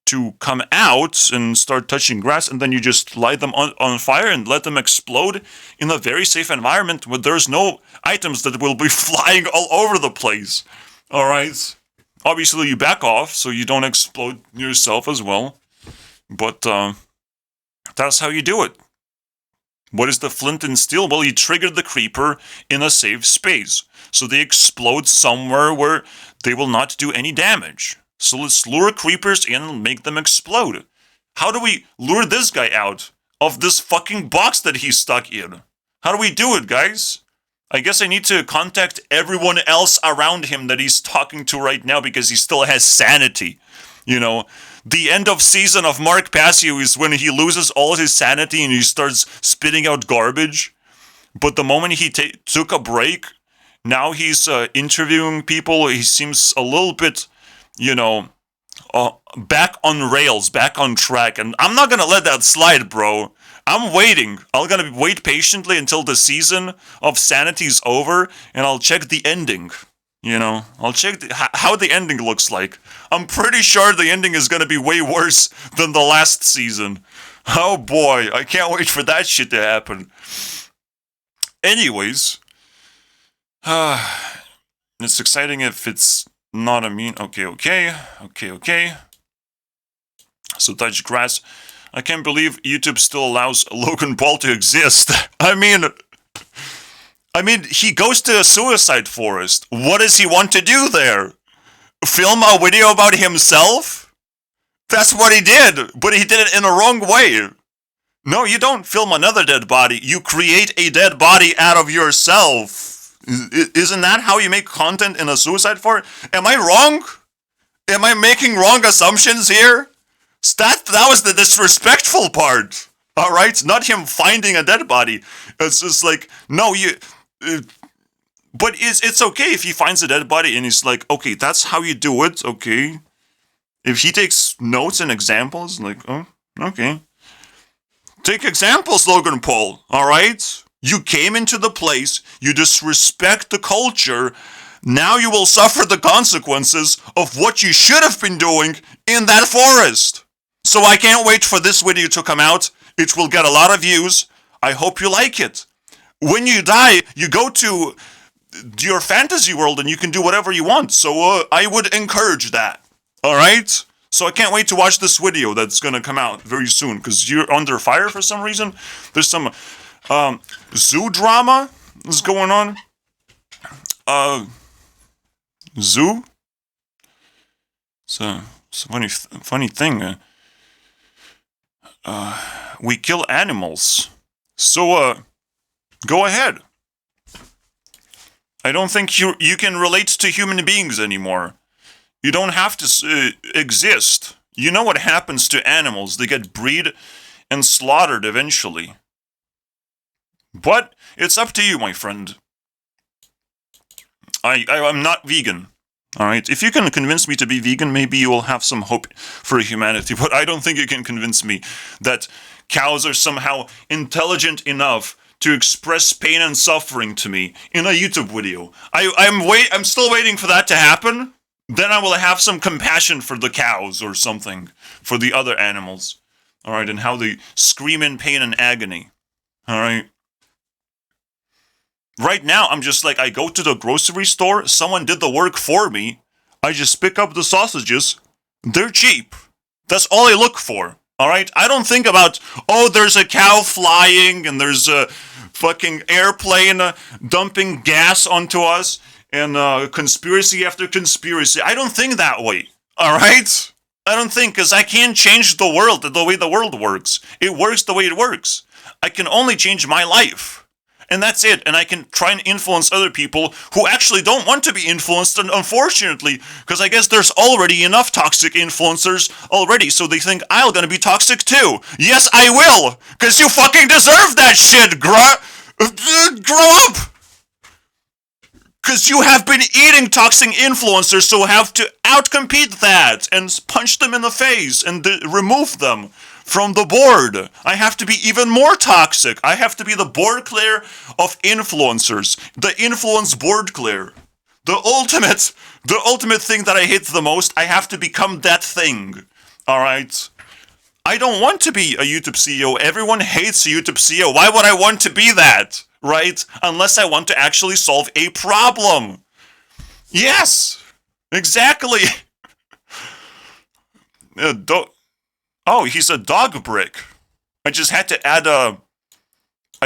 to come out and start touching grass, and then you just light them on fire and let them explode in a very safe environment where there's no items that will be flying all over the place. Alright? Obviously you back off so you don't explode yourself as well. But that's how you do it. What is the flint and steel? Well, you trigger the creeper in a safe space. So they explode somewhere where they will not do any damage. So let's lure creepers in and make them explode. How do we lure this guy out of this fucking box that he's stuck in? How do we do it, guys? I guess I need to contact everyone else around him that he's talking to right now because he still has sanity. You know, the end of season of Mark Passio is when he loses all his sanity and he starts spitting out garbage. But the moment he took a break, now he's interviewing people. He seems a little bit, you know, back on rails, back on track. And I'm not going to let that slide, bro. I'm waiting. I'm going to wait patiently until the season of sanity is over and I'll check the ending. You know, I'll check how the ending looks like. I'm pretty sure the ending is going to be way worse than the last season. Oh boy, I can't wait for that shit to happen. Anyways, it's exciting if it's not a meme. Okay. So touch grass. I can't believe YouTube still allows Logan Paul to exist. I mean, he goes to a suicide forest. What does he want to do there? Film a video about himself? That's what he did, but he did it in a wrong way. No, you don't film another dead body. You create a dead body out of yourself. Isn't that how you make content in a suicide forest? Am I wrong? Am I making wrong assumptions here? That was the disrespectful part. Alright? Not him finding a dead body. It's just like, no, but it's okay if he finds a dead body and he's like, okay, that's how you do it, okay. If he takes notes and examples, like, oh, okay. Take examples, Logan Paul, alright? You came into the place, you disrespect the culture, now you will suffer the consequences of what you should have been doing in that forest. So I can't wait for this video to come out. It will get a lot of views. I hope you like it. When you die, you go to your fantasy world and you can do whatever you want. So I would encourage that. Alright? So I can't wait to watch this video that's gonna come out very soon because you're under fire for some reason. There's some zoo drama that's going on. zoo. So it's a funny thing. We kill animals. So go ahead. I don't think you can relate to human beings anymore. You don't have to exist. You know what happens to animals? They get bred and slaughtered eventually. But it's up to you, my friend. I'm not vegan. Alright, if you can convince me to be vegan, maybe you will have some hope for humanity, but I don't think you can convince me that cows are somehow intelligent enough to express pain and suffering to me in a YouTube video. I'm still waiting for that to happen. Then I will have some compassion for the cows or something, for the other animals. Alright, and how they scream in pain and agony. Alright. Right now, I'm just like, I go to the grocery store, someone did the work for me, I just pick up the sausages, they're cheap. That's all I look for, alright? I don't think about, oh, there's a cow flying, and there's a fucking airplane dumping gas onto us, and conspiracy after conspiracy. I don't think that way, alright? I don't think, because I can't change the world the way the world works. It works the way it works. I can only change my life. And that's it. And I can try and influence other people who actually don't want to be influenced, and unfortunately, because I guess there's already enough toxic influencers already, so they think I'm gonna be toxic too. Yes, I will! Because you fucking deserve that shit, grow up! Because you have been eating toxic influencers, so have to outcompete that, and punch them in the face, and remove them from the board. I have to be even more toxic. I have to be the board clear of influencers. The influence board clear. The ultimate thing that I hate the most, I have to become that thing. Alright? I don't want to be a YouTube CEO. Everyone hates a YouTube CEO. Why would I want to be that? Right? Unless I want to actually solve a problem. Yes! Exactly! Oh, he's a dog brick. I just had to add a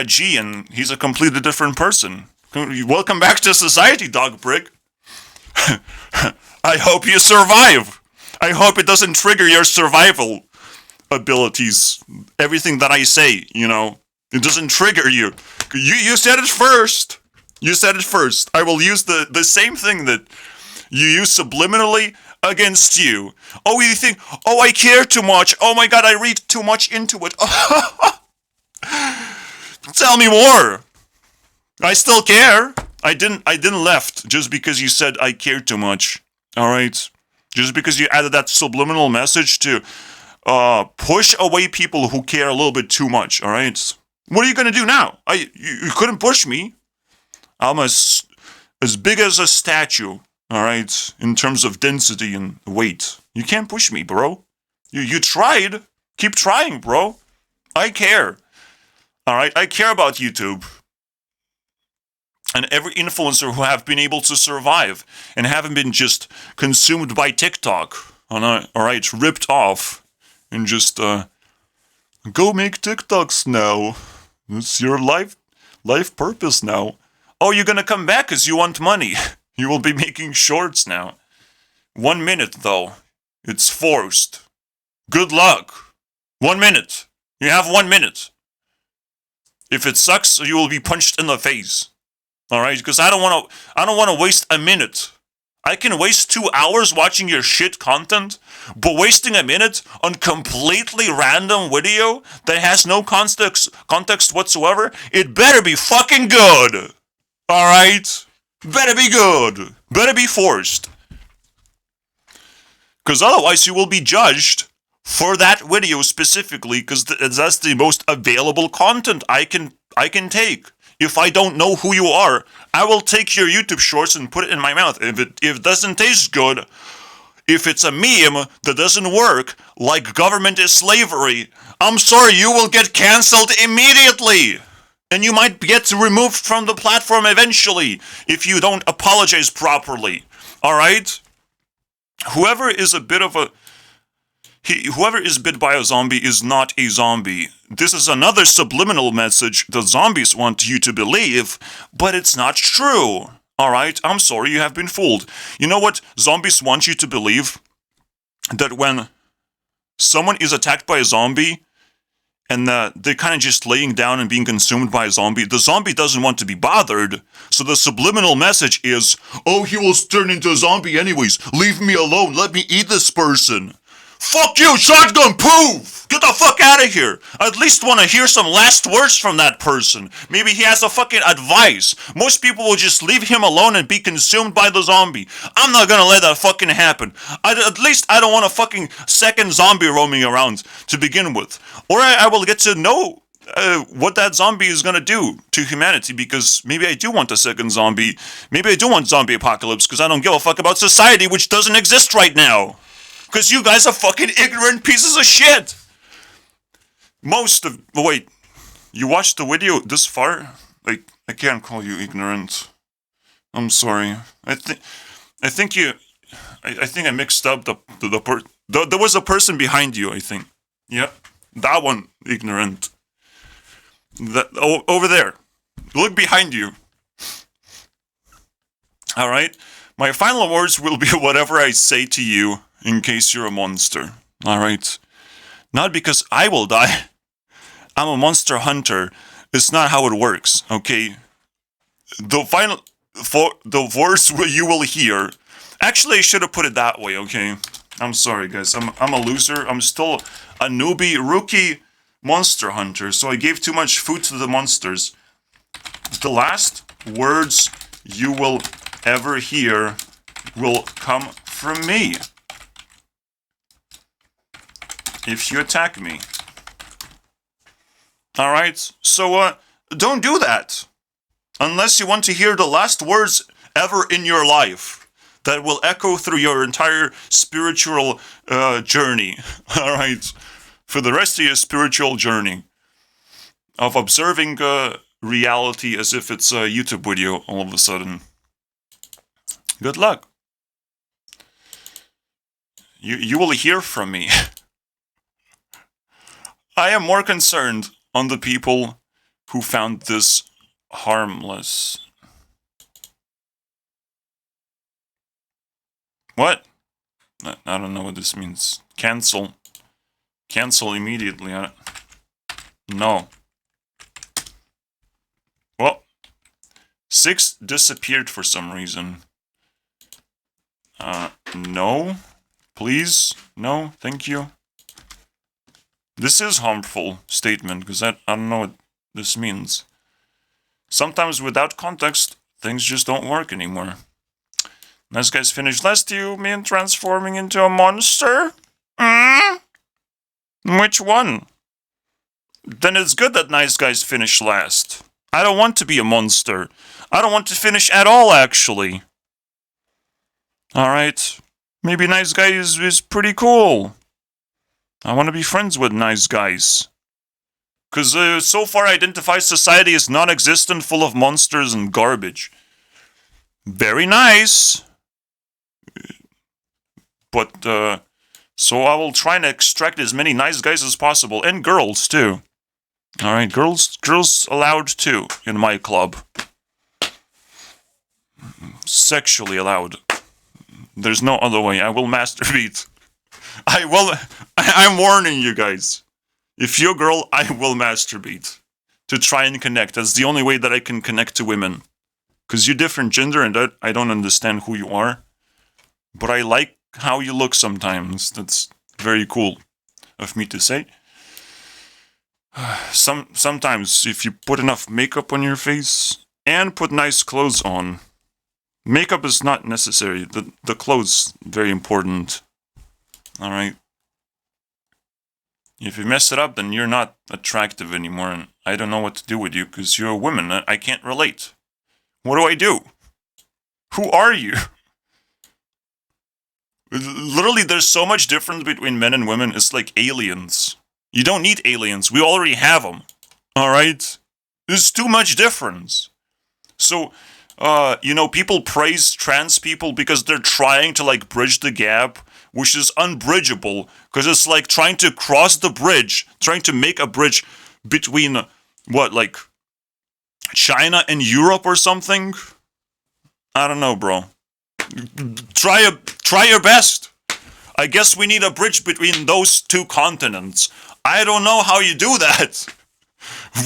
G, and he's a completely different person. Welcome back to society, dog brick. I hope you survive. I hope it doesn't trigger your survival abilities. Everything that I say, it doesn't trigger you. You said it first. You said it first. I will use the same thing that you use subliminally against you. Oh, you think, oh, I care too much. Oh my god, I read too much into it. Tell me more. I still care. I didn't left just because you said I care too much. Alright? Just because you added that subliminal message to push away people who care a little bit too much. Alright? What are you gonna do now? You couldn't push me. I'm as big as a statue. Alright, in terms of density and weight. You can't push me, bro. You tried. Keep trying, bro. I care. Alright, I care about YouTube. And every influencer who have been able to survive and haven't been just consumed by TikTok. Alright, ripped off. And just, go make TikToks now. It's your life purpose now. Oh, you're gonna come back because you want money. You will be making shorts now. 1 minute, though. It's forced. Good luck. 1 minute. You have 1 minute. If it sucks, you will be punched in the face. Alright? Because I don't want to waste a minute. I can waste 2 hours watching your shit content, but wasting a minute on completely random video that has no context whatsoever, it better be fucking good. Alright? Better be good. Better be forced. Because otherwise you will be judged for that video specifically, because that's the most available content I can take. If I don't know who you are, I will take your YouTube shorts and put it in my mouth. If it doesn't taste good, if it's a meme that doesn't work, like government is slavery, I'm sorry, you will get cancelled immediately. And you might get removed from the platform eventually if you don't apologize properly. Alright? Whoever is bit by a zombie is not a zombie. This is another subliminal message the zombies want you to believe, but it's not true. Alright, I'm sorry you have been fooled. You know what zombies want you to believe? That when someone is attacked by a zombie, and they're kind of just laying down and being consumed by a zombie, the zombie doesn't want to be bothered, so the subliminal message is, oh, he will turn into a zombie anyways, leave me alone, let me eat this person. Fuck you, shotgun, poof! Get the fuck out of here! I at least want to hear some last words from that person. Maybe he has a fucking advice. Most people will just leave him alone and be consumed by the zombie. I'm not gonna let that fucking happen. At least I don't want a fucking second zombie roaming around to begin with. Or I will get to know what that zombie is gonna do to humanity, because maybe I do want a second zombie. Maybe I do want zombie apocalypse, because I don't give a fuck about society, which doesn't exist right now. Because you guys are fucking ignorant pieces of shit. Wait, you watched the video this far? Like, I can't call you ignorant. I'm sorry. I think I mixed up there was a person behind you, I think. Yeah, that one, ignorant. Over there. Look behind you. Alright? My final words will be whatever I say to you, in case you're a monster. Alright? Not because I will die. I'm a monster hunter. It's not how it works, okay? The words you will hear. Actually, I should have put it that way, okay? I'm sorry, guys. I'm a loser. I'm still a newbie, rookie monster hunter, so I gave too much food to the monsters. The last words you will ever hear will come from me. If you attack me. Alright, so don't do that. Unless you want to hear the last words ever in your life that will echo through your entire spiritual journey. Alright, for the rest of your spiritual journey of observing reality as if it's a YouTube video all of a sudden. Good luck. You will hear from me. I am more concerned on the people who found this harmless. What? I don't know what this means. Cancel. Cancel immediately. No. Well, 6 disappeared for some reason. No. Please. No. Thank you. This is harmful statement, because I don't know what this means. Sometimes without context, things just don't work anymore. Nice guys finished last. Do you mean transforming into a monster? Which one? Then it's good that nice guys finished last. I don't want to be a monster. I don't want to finish at all, actually. Alright. Maybe nice guy is pretty cool. I want to be friends with nice guys. Because so far identified society as non-existent, full of monsters and garbage. Very nice. But, so I will try and extract as many nice guys as possible. And girls, too. Alright, girls allowed, too, in my club. Sexually allowed. There's no other way. I will masturbate. I'm warning you guys. If you're a girl, I will masturbate. To try and connect. That's the only way that I can connect to women. Because you're different gender and I don't understand who you are. But I like how you look sometimes. That's very cool of me to say. Sometimes, if you put enough makeup on your face and put nice clothes on, makeup is not necessary. The clothes very important. Alright. If you mess it up, then you're not attractive anymore, and I don't know what to do with you, because you're a woman. I can't relate. What do I do? Who are you? Literally, there's so much difference between men and women, it's like aliens. You don't need aliens, we already have them. Alright? There's too much difference. So, people praise trans people because they're trying to, bridge the gap, which is unbridgeable, because it's like trying to cross the bridge, trying to make a bridge between, China and Europe or something? I don't know, bro. Try your best. I guess we need a bridge between those two continents. I don't know how you do that.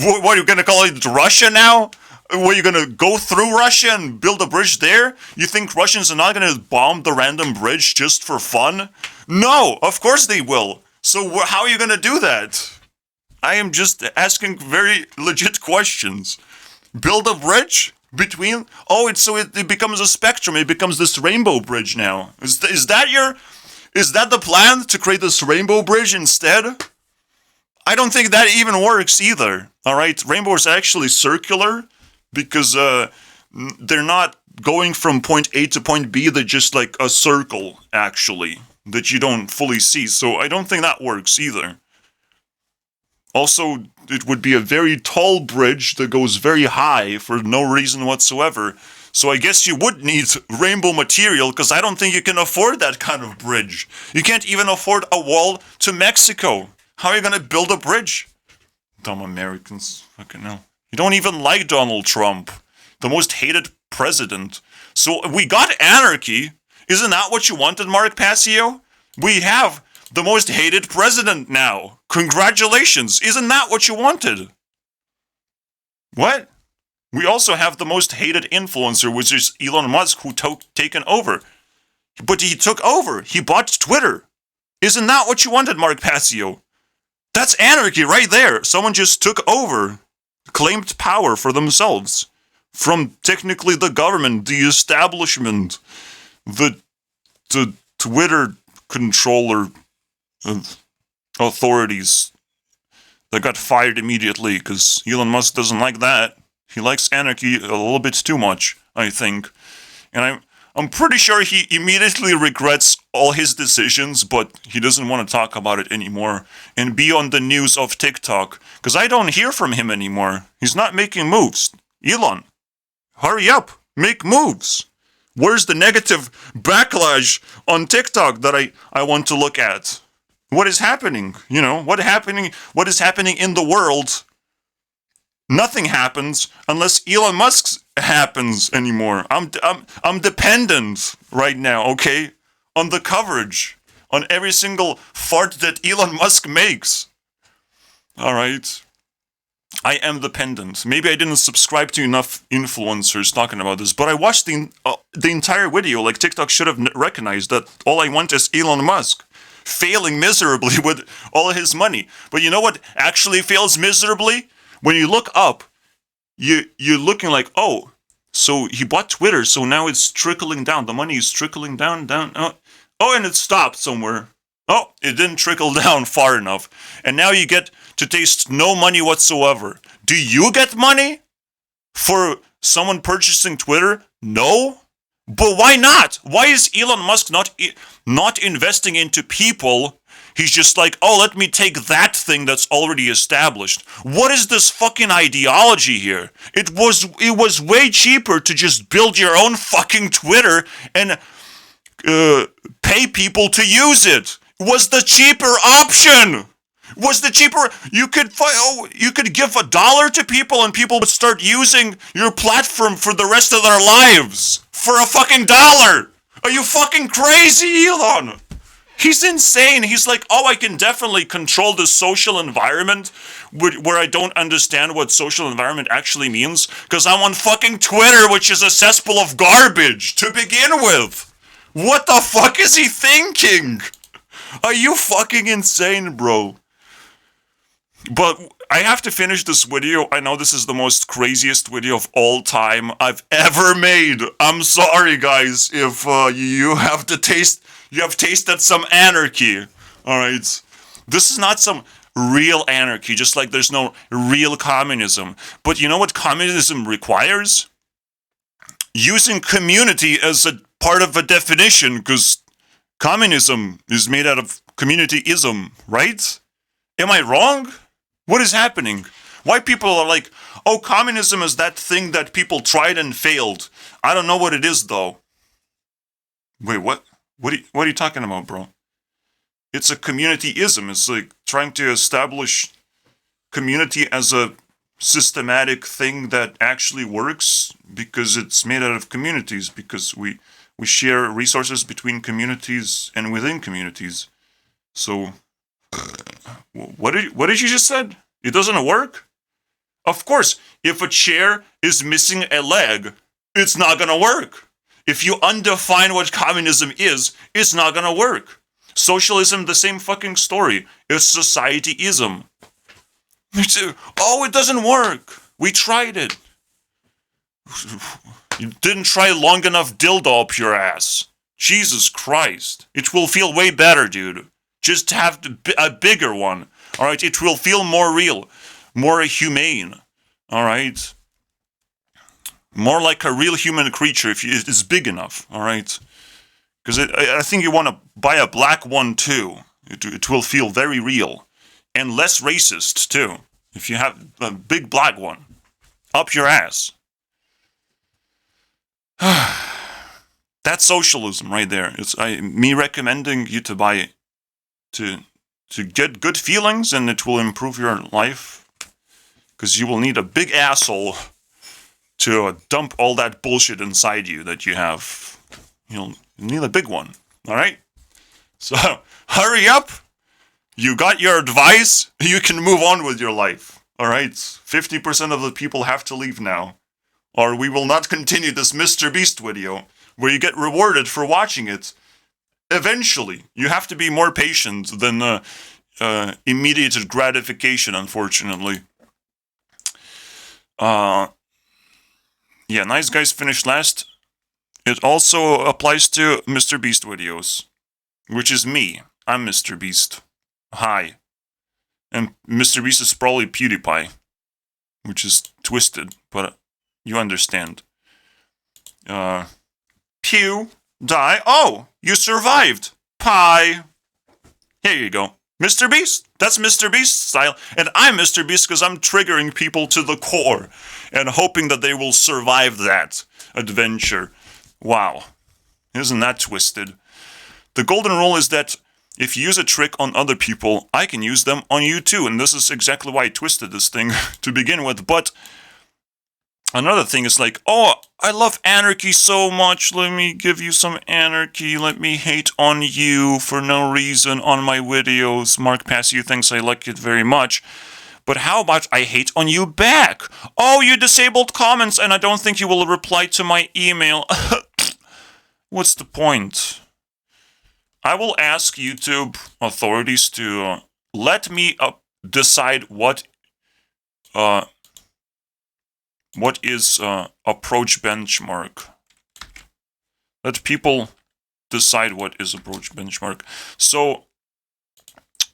What are you gonna call it, Russia now? Were you gonna go through Russia and build a bridge there? You think Russians are not gonna bomb the random bridge just for fun? No, of course they will. So how are you gonna do that? I am just asking very legit questions. Build a bridge between? Oh, it becomes a spectrum. It becomes this rainbow bridge now. Is that the plan, to create this rainbow bridge instead? I don't think that even works either. All right, rainbow is actually circular because they're not going from point A to point B. They're just like a circle, actually, that you don't fully see. So I don't think that works either. Also, it would be a very tall bridge that goes very high for no reason whatsoever. So I guess you would need rainbow material, because I don't think you can afford that kind of bridge. You can't even afford a wall to Mexico. How are you going to build a bridge? Dumb Americans. Fucking hell. You don't even like Donald Trump, the most hated president. So we got anarchy. Isn't that what you wanted, Mark Passio? We have the most hated president now. Congratulations. Isn't that what you wanted? What? We also have the most hated influencer, which is Elon Musk, who taken over. But he took over. He bought Twitter. Isn't that what you wanted, Mark Passio? That's anarchy right there. Someone just took over, claimed power for themselves. From technically the government, the establishment, the Twitter controller authorities that got fired immediately because Elon Musk doesn't like that. He likes anarchy a little bit too much, I think. And I'm pretty sure he immediately regrets all his decisions, but he doesn't want to talk about it anymore and be on the news of TikTok, because I don't hear from him anymore. He's not making moves. Elon, hurry up, make moves. Where's the negative backlash on TikTok that I want to look at? What is happening? You know, what is happening in the world? Nothing happens unless Elon Musk happens anymore. I'm dependent right now, okay, on the coverage, on every single fart that Elon Musk makes. All right. I am dependent. Maybe I didn't subscribe to enough influencers talking about this, but I watched the entire video. Like, TikTok should have recognized that all I want is Elon Musk failing miserably with all his money. But you know what actually fails miserably? When you look up, you're looking like, oh, so he bought Twitter, so now it's trickling down. The money is trickling down. Oh, and it stopped somewhere. Oh, it didn't trickle down far enough. And now you get to taste no money whatsoever. Do you get money for someone purchasing Twitter? No. But why not? Why is Elon Musk not investing into people? He's just like, oh, let me take that thing that's already established. What is this fucking ideology here? It was way cheaper to just build your own fucking Twitter and pay people to use it. Was the cheaper option. You could give $1 to people and people would start using your platform for the rest of their lives for a fucking $1. Are you fucking crazy, Elon? He's insane. He's like, oh, I can definitely control the social environment where I don't understand what social environment actually means because I'm on fucking Twitter, which is a cesspool of garbage to begin with. What the fuck is he thinking? Are you fucking insane, bro? But I have to finish this video. I know this is the most craziest video of all time I've ever made. I'm sorry, guys, if you have tasted some anarchy. All right, this is not some real anarchy. Just like there's no real communism. But you know what communism requires? Using community as a part of a definition, because communism is made out of communityism, right? Am I wrong? What is happening? Why people are like, oh, communism is that thing that people tried and failed. I don't know what it is, though. Wait, what? What are you talking about, bro? It's a communityism. It's like trying to establish community as a systematic thing that actually works. because it's made out of communities, because we share resources between communities and within communities. So, what did you just said? It doesn't work? Of course, if a chair is missing a leg, it's not gonna work. If you undefine what communism is, it's not gonna work. Socialism, the same fucking story. It's societyism. Oh, it doesn't work. We tried it. You didn't try long enough dildo up your ass. Jesus Christ. It will feel way better, dude. Just have a bigger one. Alright, it will feel more real. More humane. Alright? More like a real human creature if it is big enough. Alright? Because I think you want to buy a black one too. It will feel very real. And less racist too. If you have a big black one. Up your ass. That's socialism right there. It's me recommending you to buy it. To get good feelings, and it will improve your life. Because you will need a big asshole to dump all that bullshit inside you that you have. You'll need a big one. Alright? So, hurry up! You got your advice, you can move on with your life. Alright? 50% of the people have to leave now. Or we will not continue this Mr. Beast video, where you get rewarded for watching it. Eventually, you have to be more patient than immediate gratification, unfortunately. Yeah, Nice Guys finished last. It also applies to Mr. Beast videos, which is me. I'm Mr. Beast. Hi. And Mr. Beast is probably PewDiePie, which is twisted, but you understand. Pew, die. Oh, you survived. Pie. Here you go. Mr. Beast. That's Mr. Beast style. And I'm Mr. Beast because I'm triggering people to the core and hoping that they will survive that adventure. Wow. Isn't that twisted? The golden rule is that if you use a trick on other people, I can use them on you too. And this is exactly why I twisted this thing to begin with. But another thing is like, oh, I love anarchy so much. Let me give you some anarchy. Let me hate on you for no reason on my videos. Mark Passio thinks I like it very much. But how about I hate on you back? Oh, you disabled comments and I don't think you will reply to my email. What's the point? I will ask YouTube authorities to let me decide what is approach benchmark. Let people decide what is approach benchmark. So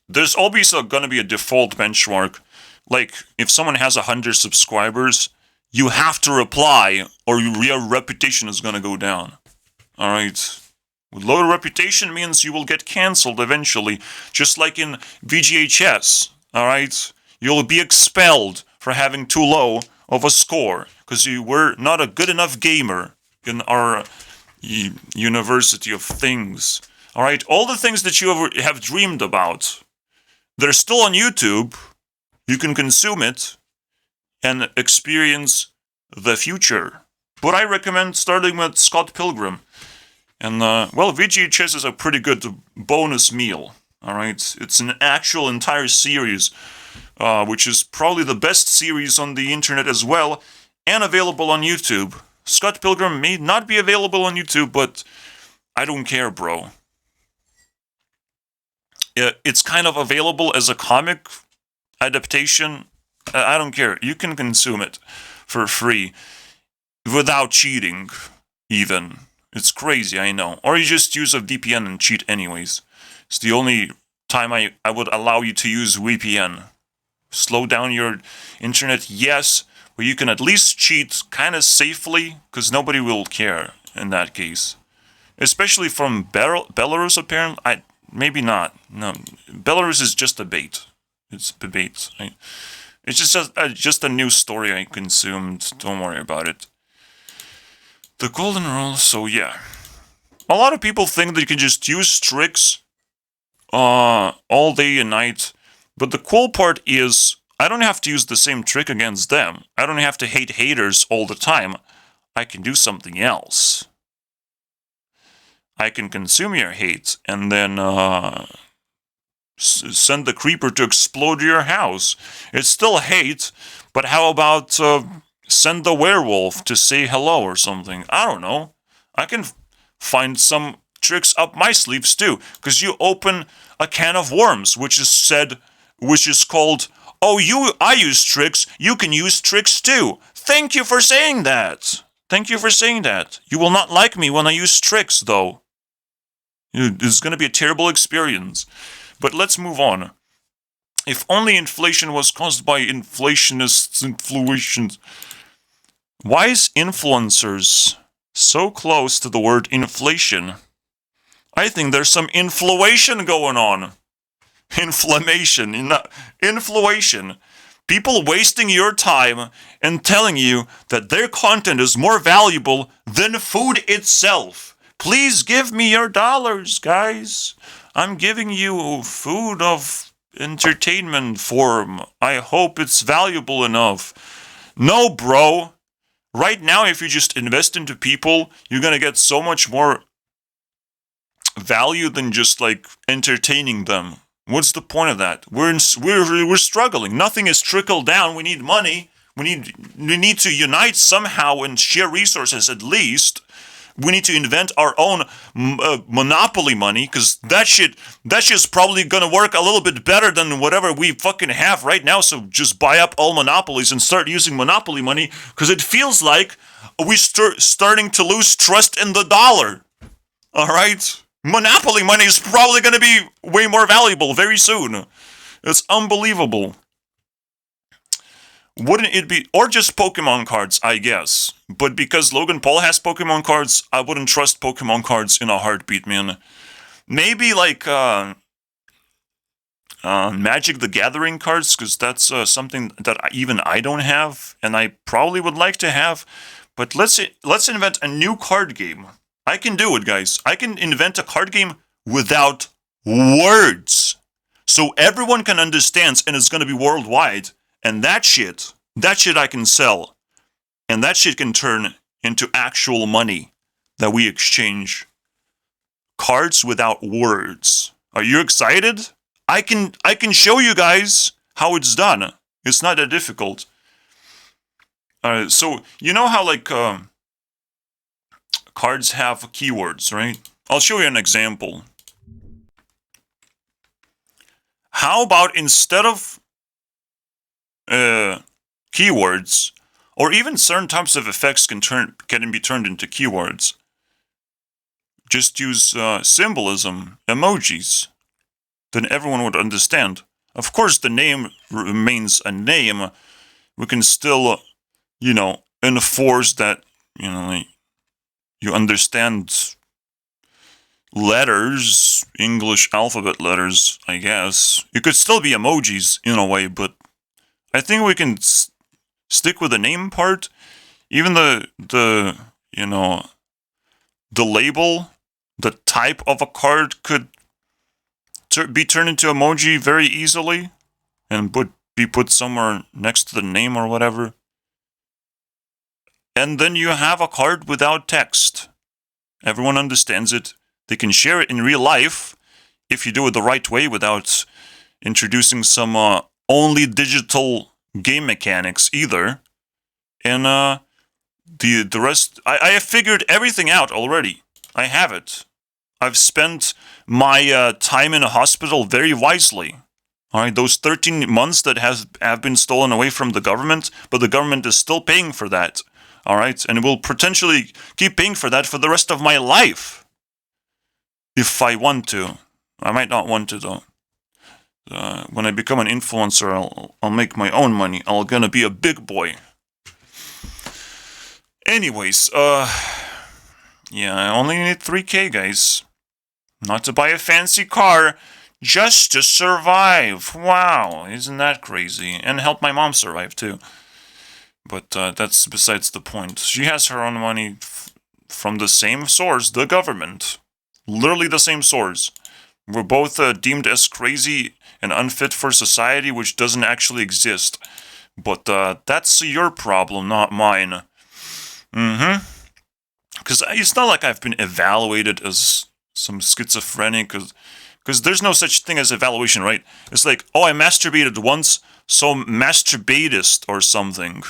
there's always going to be a default benchmark. Like if someone has 100 subscribers, you have to reply or your reputation is going to go down. All right. Low reputation means you will get cancelled eventually, just like in VGHS, alright? You'll be expelled for having too low of a score, because you were not a good enough gamer in our university of things. Alright, all the things that you have dreamed about, they're still on YouTube. You can consume it and experience the future. But I recommend starting with Scott Pilgrim. And, well, VGHS is a pretty good bonus meal, alright? It's an actual entire series, which is probably the best series on the internet as well, and available on YouTube. Scott Pilgrim may not be available on YouTube, but I don't care, bro. It's kind of available as a comic adaptation. I don't care. You can consume it for free, without cheating, even. It's crazy, I know. Or you just use a VPN and cheat anyways. It's the only time I would allow you to use VPN. Slow down your internet, yes, but you can at least cheat kind of safely, because nobody will care in that case. Especially from Belarus, apparently. Maybe not. No, Belarus is just a bait. It's a bait. It's just a new story I consumed. Don't worry about it. The golden rule, so yeah. A lot of people think that you can just use tricks all day and night, but the cool part is I don't have to use the same trick against them. I don't have to hate haters all the time. I can do something else. I can consume your hate and then send the creeper to explode your house. It's still hate, but how about send the werewolf to say hello or something? I don't know. I can find some tricks up my sleeves too, because you open a can of worms, which is called, I use tricks, you can use tricks too. Thank you for saying that. Thank you for saying that. You will not like me when I use tricks, though. It's going to be a terrible experience. But let's move on. If only inflation was caused by inflationists' influence. Why is influencers so close to the word inflation? I think there's some inflation going on. Inflammation, inflation. People wasting your time and telling you that their content is more valuable than food itself. Please give me your dollars, guys. I'm giving you food of entertainment form. I hope it's valuable enough. No, bro. Right now, if you just invest into people, you're going to get so much more value than just like entertaining them. What's the point of that? We're struggling. Nothing is trickled down. We need money. We need to unite somehow and share resources at least. We need to invent our own monopoly money, because that shit's probably gonna work a little bit better than whatever we fucking have right now. So just buy up all monopolies and start using monopoly money, because it feels like we starting to lose trust in the dollar. All right, monopoly money is probably gonna be way more valuable very soon. It's unbelievable. Wouldn't it be, or just Pokemon cards, I guess. But because Logan Paul has Pokemon cards, I wouldn't trust Pokemon cards in a heartbeat, man. Maybe like Magic the Gathering cards, because that's something that even I don't have, and I probably would like to have. But let's invent a new card game. I can do it, guys. I can invent a card game without words, so everyone can understand, and it's gonna be worldwide. And that shit I can sell. And that shit can turn into actual money that we exchange. Cards without words. Are you excited? I can show you guys how it's done. It's not that difficult. So you know how like cards have keywords, right? I'll show you an example. How about instead of keywords, or even certain types of effects can be turned into keywords. Just use symbolism, emojis. Then everyone would understand. Of course, the name remains a name. We can still, enforce that, you understand letters, English alphabet letters, I guess. It could still be emojis in a way, but I think we can stick with the name part. Even the label, the type of a card could be turned into emoji very easily and be put somewhere next to the name or whatever. And then you have a card without text. Everyone understands it. They can share it in real life if you do it the right way without introducing some only digital game mechanics either. And the rest, I have figured everything out already. I have it. I've spent my time in a hospital very wisely. All right, those 13 months that have been stolen away from the government, but the government is still paying for that. All right, and it will potentially keep paying for that for the rest of my life. If I want to. I might not want to, though. When I become an influencer, I'll make my own money. I'm gonna be a big boy. Anyways, yeah, I only need 3K, guys. Not to buy a fancy car, just to survive. Wow, isn't that crazy? And help my mom survive, too. But that's besides the point. She has her own money from the same source, the government. Literally the same source. We're both deemed as crazy and unfit for society, which doesn't actually exist. But that's your problem, not mine. Mm-hmm. Because it's not like I've been evaluated as some schizophrenic, because there's no such thing as evaluation, right? It's like, oh, I masturbated once, so masturbatist or something.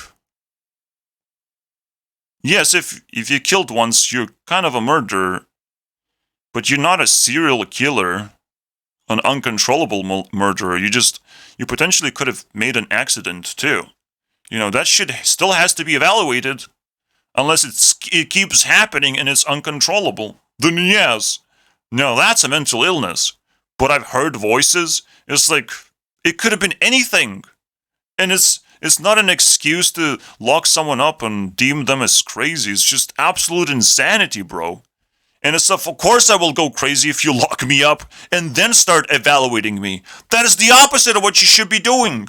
Yes, if you killed once, you're kind of a murderer, but you're not a serial killer, an uncontrollable murderer. You potentially could have made an accident too. That shit still has to be evaluated, unless it keeps happening and it's uncontrollable. Then yes, no, that's a mental illness. But I've heard voices. It's like it could have been anything, and it's not an excuse to lock someone up and deem them as crazy. It's just absolute insanity, bro. And it's of course I will go crazy if you lock me up and then start evaluating me. That is the opposite of what you should be doing.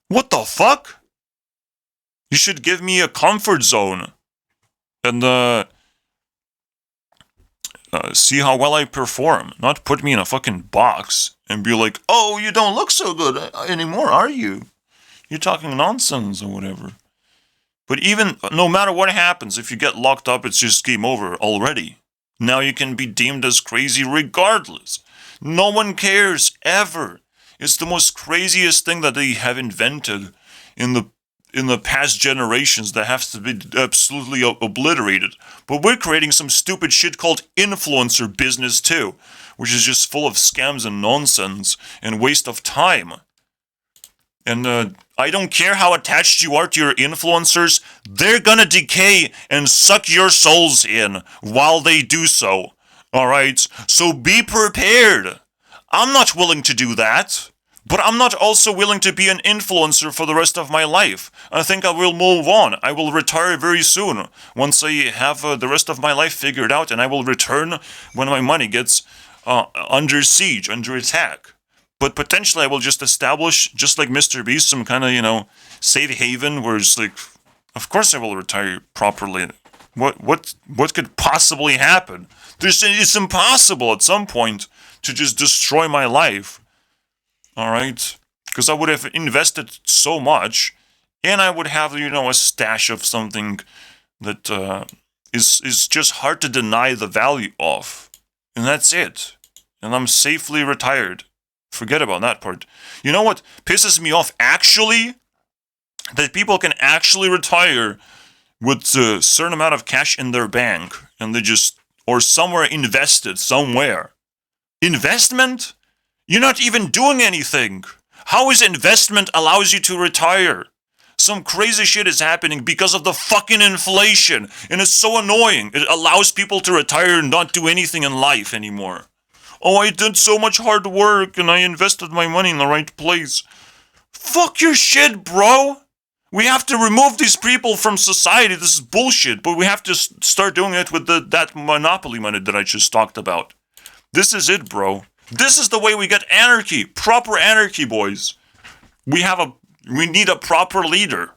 What the fuck? You should give me a comfort zone and see how well I perform. Not put me in a fucking box and be like, oh, you don't look so good anymore, are you? You're talking nonsense or whatever. But even, no matter what happens, if you get locked up, it's just game over already. Now you can be deemed as crazy regardless. No one cares, ever. It's the most craziest thing that they have invented in the past generations that has to be absolutely obliterated. But we're creating some stupid shit called influencer business too, which is just full of scams and nonsense and waste of time. And I don't care how attached you are to your influencers, they're gonna decay and suck your souls in while they do so. Alright? So be prepared. I'm not willing to do that. But I'm not also willing to be an influencer for the rest of my life. I think I will move on. I will retire very soon, once I have the rest of my life figured out, and I will return when my money gets under siege, under attack. But potentially I will just establish, just like Mr. Beast, some kind of, safe haven where it's like, of course I will retire properly. What could possibly happen? It's impossible at some point to just destroy my life. Alright? Because I would have invested so much, and I would have, a stash of something that is just hard to deny the value of. And that's it. And I'm safely retired. Forget about that part. You know what pisses me off, actually? That people can actually retire with a certain amount of cash in their bank, and they just, or somewhere invested, somewhere. Investment? You're not even doing anything. How is investment allows you to retire? Some crazy shit is happening because of the fucking inflation, and it's so annoying. It allows people to retire and not do anything in life anymore. Oh, I did so much hard work, and I invested my money in the right place. Fuck your shit, bro! We have to remove these people from society. This is bullshit, but we have to start doing it with that monopoly money that I just talked about. This is it, bro. This is the way we get anarchy. Proper anarchy, boys. We need a proper leader.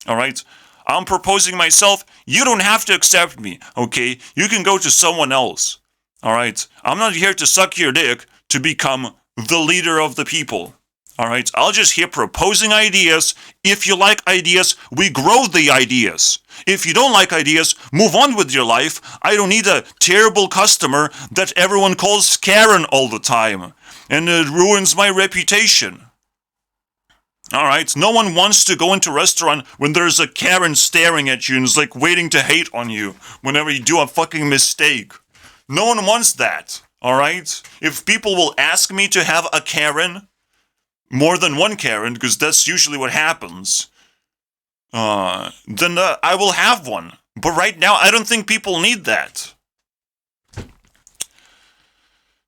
Alright? I'm proposing myself. You don't have to accept me, okay? You can go to someone else. Alright? I'm not here to suck your dick to become the leader of the people. Alright? I'll just here proposing ideas. If you like ideas, we grow the ideas. If you don't like ideas, move on with your life. I don't need a terrible customer that everyone calls Karen all the time. And it ruins my reputation. Alright? No one wants to go into a restaurant when there's a Karen staring at you and is like waiting to hate on you whenever you do a fucking mistake. No one wants that. Alright? If people will ask me to have a Karen, more than one Karen, because that's usually what happens, then I will have one. But right now, I don't think people need that.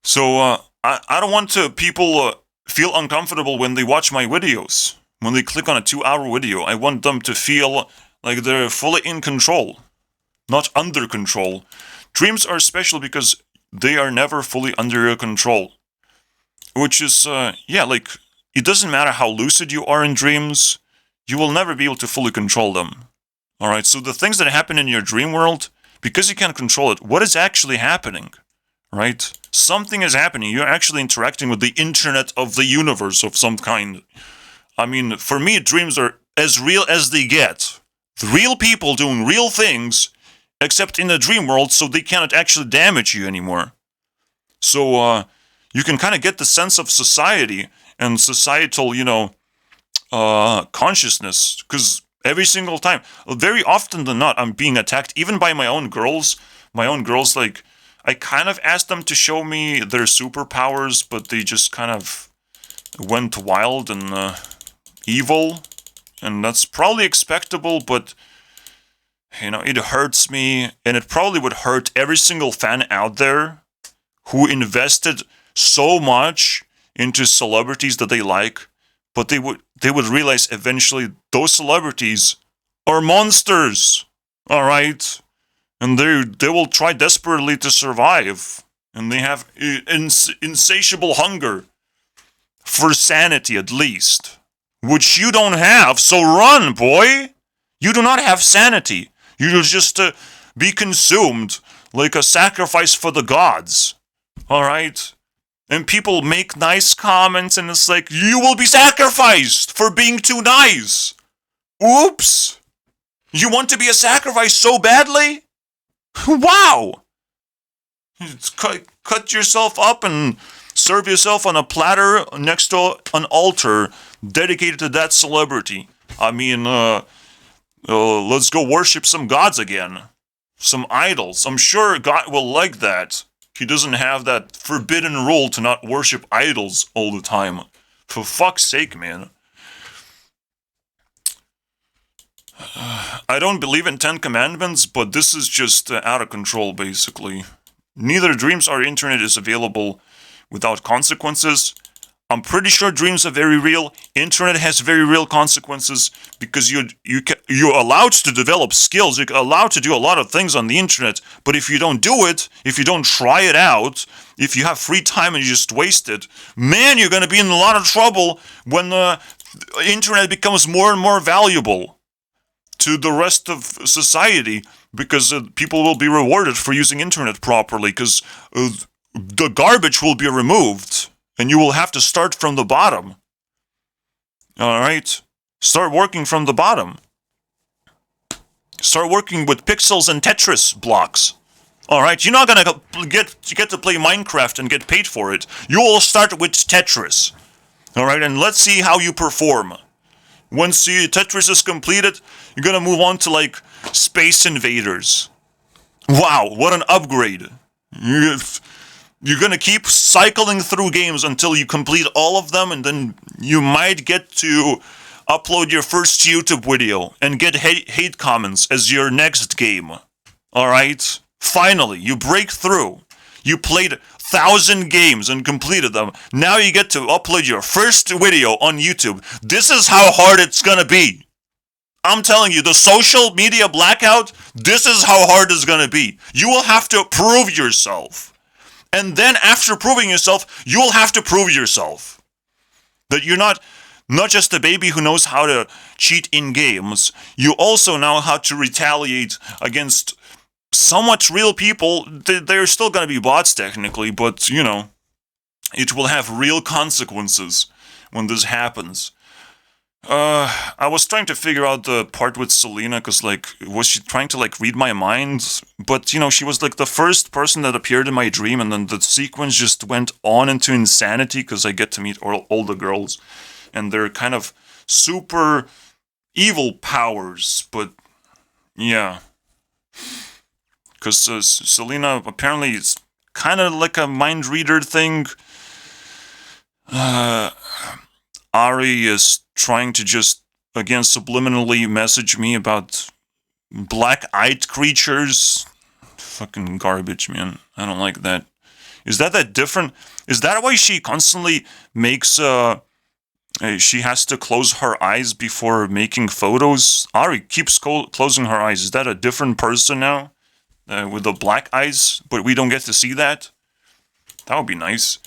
So, I don't want people feel uncomfortable when they watch my videos. When they click on a 2-hour video, I want them to feel like they're fully in control, not under control. Dreams are special because they are never fully under your control. Which is, it doesn't matter how lucid you are in dreams, you will never be able to fully control them. Alright, so the things that happen in your dream world, because you can't control it, what is actually happening? Right? Something is happening. You're actually interacting with the internet of the universe of some kind. I mean, for me, dreams are as real as they get. real people doing real things, except in the dream world, so they cannot actually damage you anymore. So you can kind of get the sense of society and societal, consciousness, because every single time, very often than not, I'm being attacked, even by my own girls. My own girls, like, I kind of asked them to show me their superpowers, but they just kind of went wild and evil, and that's probably expectable, but, it hurts me, and it probably would hurt every single fan out there who invested so much into celebrities that they like, but they would realize eventually those celebrities are monsters, all right? And they will try desperately to survive, and they have insatiable hunger for sanity, at least, which you don't have. So run, boy. You do not have sanity. You will just be consumed like a sacrifice for the gods. All right? And people make nice comments, and it's like, you will be sacrificed for being too nice. Oops. You want to be a sacrifice so badly? Wow. Cut yourself up and serve yourself on a platter next to an altar dedicated to that celebrity. I mean, let's go worship some gods again. Some idols. I'm sure God will like that. He doesn't have that forbidden rule to not worship idols all the time. For fuck's sake, man. I don't believe in 10 Commandments, but this is just out of control, basically. Neither dreams or internet is available without consequences. I'm pretty sure dreams are very real. Internet has very real consequences because you're allowed to develop skills. You're allowed to do a lot of things on the internet. But if you don't do it, if you don't try it out, if you have free time and you just waste it, man, you're going to be in a lot of trouble when the internet becomes more and more valuable to the rest of society, because people will be rewarded for using internet properly, because the garbage will be removed. And you will have to start from the bottom. Alright? Start working from the bottom. Start working with pixels and Tetris blocks. Alright? You're not gonna get to play Minecraft and get paid for it. You will start with Tetris. Alright? And let's see how you perform. Once Tetris is completed, you're gonna move on to, like, Space Invaders. Wow, what an upgrade. You're gonna keep cycling through games until you complete all of them, and then you might get to upload your first YouTube video and get hate comments as your next game. Alright? Finally, you break through. You played 1,000 games and completed them. Now you get to upload your first video on YouTube. This is how hard it's gonna be. I'm telling you, the social media blackout, this is how hard it's gonna be. You will have to prove yourself. And then after proving yourself, you'll have to prove yourself. That you're not just a baby who knows how to cheat in games. You also know how to retaliate against somewhat real people. They're still going to be bots technically, but, it will have real consequences when this happens. I was trying to figure out the part with Selena, because, was she trying to, read my mind? But, she was, the first person that appeared in my dream, and then the sequence just went on into insanity, because I get to meet all the girls, and they're kind of super evil powers, but, yeah. Because Selena apparently is kind of like a mind reader thing. Ari is trying to just, again, subliminally message me about black-eyed creatures. Fucking garbage, man. I don't like that. Is that different? Is that why she constantly makes, she has to close her eyes before making photos? Ari keeps closing her eyes. Is that a different person now? With the black eyes? But we don't get to see that? That would be nice.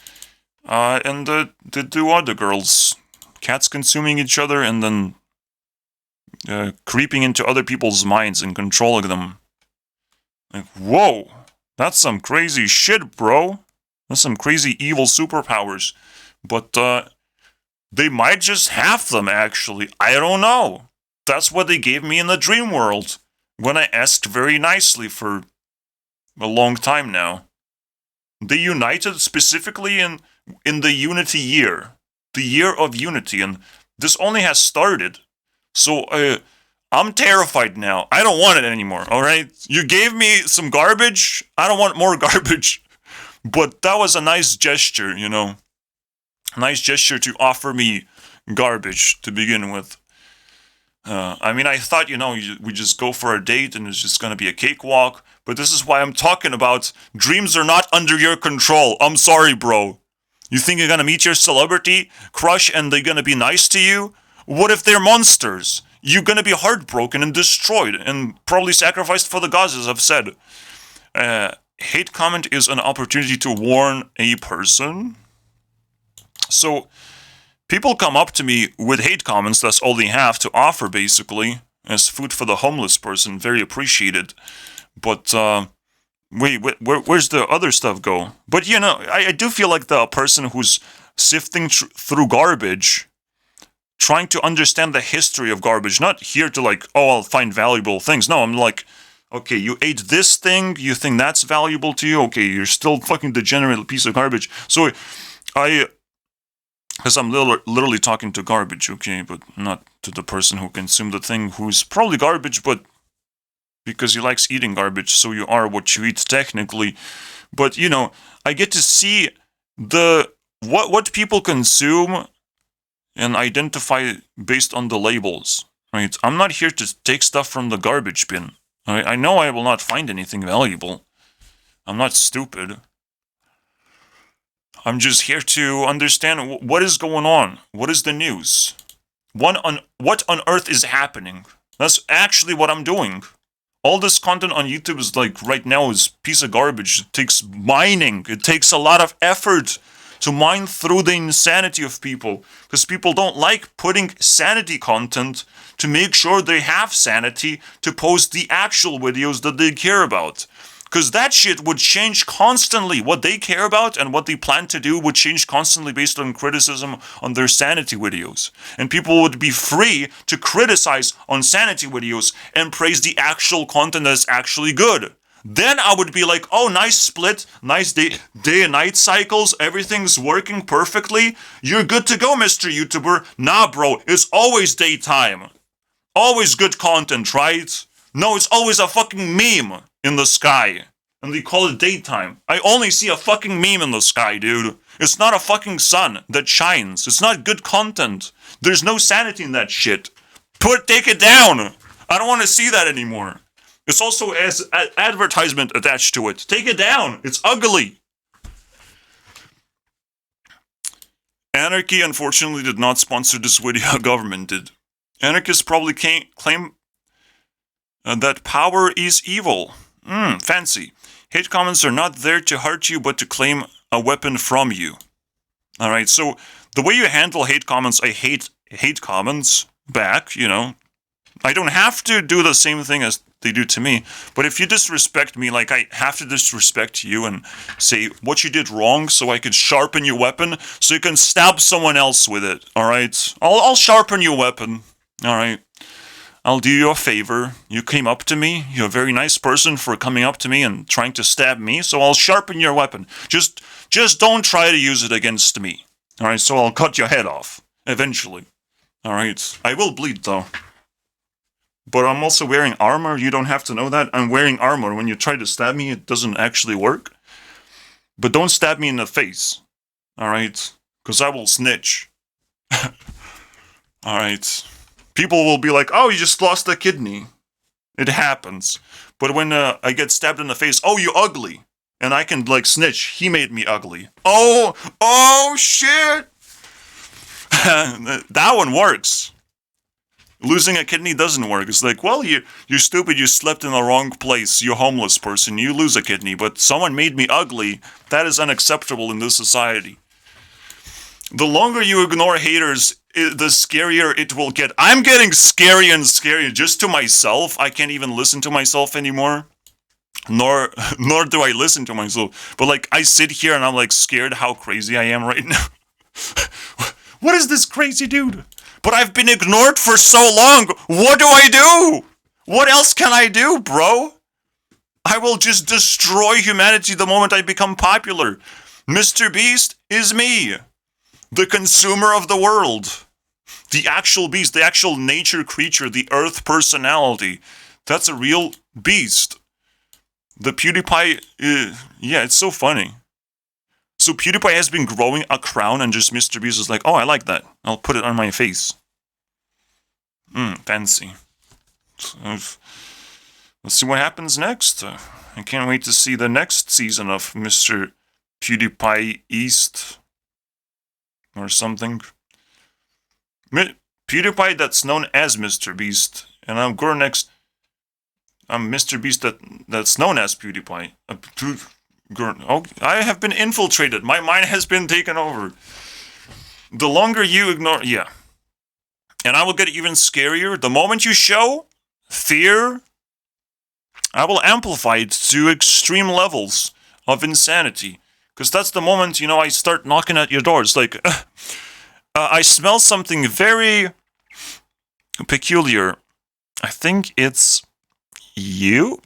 And the two other girls. Cats consuming each other and then creeping into other people's minds and controlling them. Whoa! That's some crazy shit, bro. That's some crazy evil superpowers. But they might just have them, actually. I don't know. that's what they gave me in the dream world when I asked very nicely for a long time now. They united specifically in the Unity year, the year of Unity, and this only has started. So I'm terrified now. I don't want it anymore, alright? You gave me some garbage. I don't want more garbage. But that was a nice gesture, you know. A nice gesture to offer me garbage to begin with. I mean, I thought, you know, we just go for a date and it's just gonna be a cakewalk. But this is why I'm talking about dreams are not under your control. I'm sorry, bro. You think you're gonna meet your celebrity crush and they're gonna be nice to you? What if they're monsters? You're gonna be heartbroken and destroyed and probably sacrificed for the gods, as I've said. Hate comment is an opportunity to warn a person. So, people come up to me with hate comments, that's all they have to offer, basically, as food for the homeless person, very appreciated. But, where's the other stuff go? But, you know, I do feel like the person who's sifting through garbage, trying to understand the history of garbage, not here to like, oh, I'll find valuable things. No, I'm like, okay, you ate this thing, you think that's valuable to you? Okay, you're still fucking degenerate piece of garbage. So, because I'm literally talking to garbage, okay, but not to the person who consumed the thing who's probably garbage, but because he likes eating garbage, so you are what you eat technically. But, you know, I get to see what people consume and identify based on the labels, right? I'm not here to take stuff from the garbage bin. I know I will not find anything valuable. I'm not stupid. I'm just here to understand what is going on. What is the news? What on earth is happening? That's actually what I'm doing. All this content on YouTube is like right now is piece of garbage. It takes mining. It takes a lot of effort to mine through the insanity of people. Because people don't like putting sanity content to make sure they have sanity to post the actual videos that they care about. Because that shit would change constantly. What they care about and what they plan to do would change constantly based on criticism on their sanity videos. And people would be free to criticize on sanity videos and praise the actual content that's actually good. Then I would be like, oh, nice split, nice day and night cycles, everything's working perfectly. You're good to go, Mr. YouTuber. Nah, bro, it's always daytime. Always good content, right? No, it's always a fucking meme in the sky. And they call it daytime. I only see a fucking meme in the sky, dude. It's not a fucking sun that shines. It's not good content. There's no sanity in that shit. Take it down. I don't want to see that anymore. It's also as advertisement attached to it. Take it down. It's ugly. Anarchy, unfortunately, did not sponsor this video. Government did. Anarchists probably claim that power is evil. Fancy. Hate comments are not there to hurt you, but to claim a weapon from you. Alright, so the way you handle hate comments, I hate comments back, you know. I don't have to do the same thing as they do to me, but if you disrespect me, like I have to disrespect you and say what you did wrong so I could sharpen your weapon so you can stab someone else with it, alright? I'll sharpen your weapon, alright? I'll do you a favor. You came up to me. You're a very nice person for coming up to me and trying to stab me, so I'll sharpen your weapon. Just don't try to use it against me. Alright, so I'll cut your head off. Eventually. Alright. I will bleed, though. But I'm also wearing armor. You don't have to know that. I'm wearing armor. When you try to stab me, it doesn't actually work. But don't stab me in the face. Alright? Because I will snitch. Alright. People will be like, oh, you just lost a kidney. It happens. But when I get stabbed in the face, oh, you ugly. And I can, like, snitch. He made me ugly. Oh, shit! That one works. Losing a kidney doesn't work. It's like, well, you're stupid, you slept in the wrong place, you're a homeless person, you lose a kidney, but someone made me ugly. That is unacceptable in this society. The longer you ignore haters, the scarier it will get. I'm getting scarier and scarier just to myself. I can't even listen to myself anymore. Nor do I listen to myself. But like, I sit here and I'm like scared how crazy I am right now. What is this crazy dude? But I've been ignored for so long. What do I do? What else can I do, bro? I will just destroy humanity the moment I become popular. Mr. Beast is me. The consumer of the world. The actual beast, the actual nature creature, the earth personality. That's a real beast. The PewDiePie, yeah, it's so funny. So PewDiePie has been growing a crown and just Mr. Beast is like, oh, I like that. I'll put it on my face. Fancy. So, let's see what happens next. I can't wait to see the next season of Mr. PewDiePie East. Or something. PewDiePie that's known as Mr. Beast. And I'm Gurunext. I'm Mr. Beast that's known as PewDiePie. Oh, I have been infiltrated. My mind has been taken over. The longer you ignore... Yeah. And I will get even scarier. The moment you show fear, I will amplify it to extreme levels of insanity. Because that's the moment, I start knocking at your door. It's like, I smell something very peculiar. I think it's you?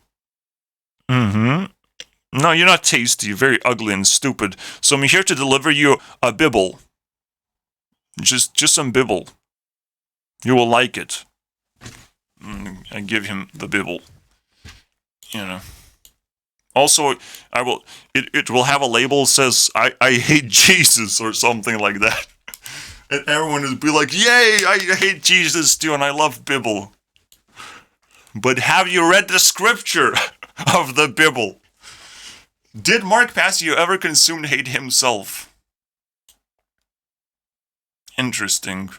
No, you're not tasty. You're very ugly and stupid. So I'm here to deliver you a bibble. Just some bibble. You will like it. I give him the bibble. Also, it will have a label that says, I hate Jesus or something like that. And everyone will be like, yay, I hate Jesus too and I love bibble. But have you read the scripture of the bibble? Did Mark Passio ever consume hate himself? Interesting.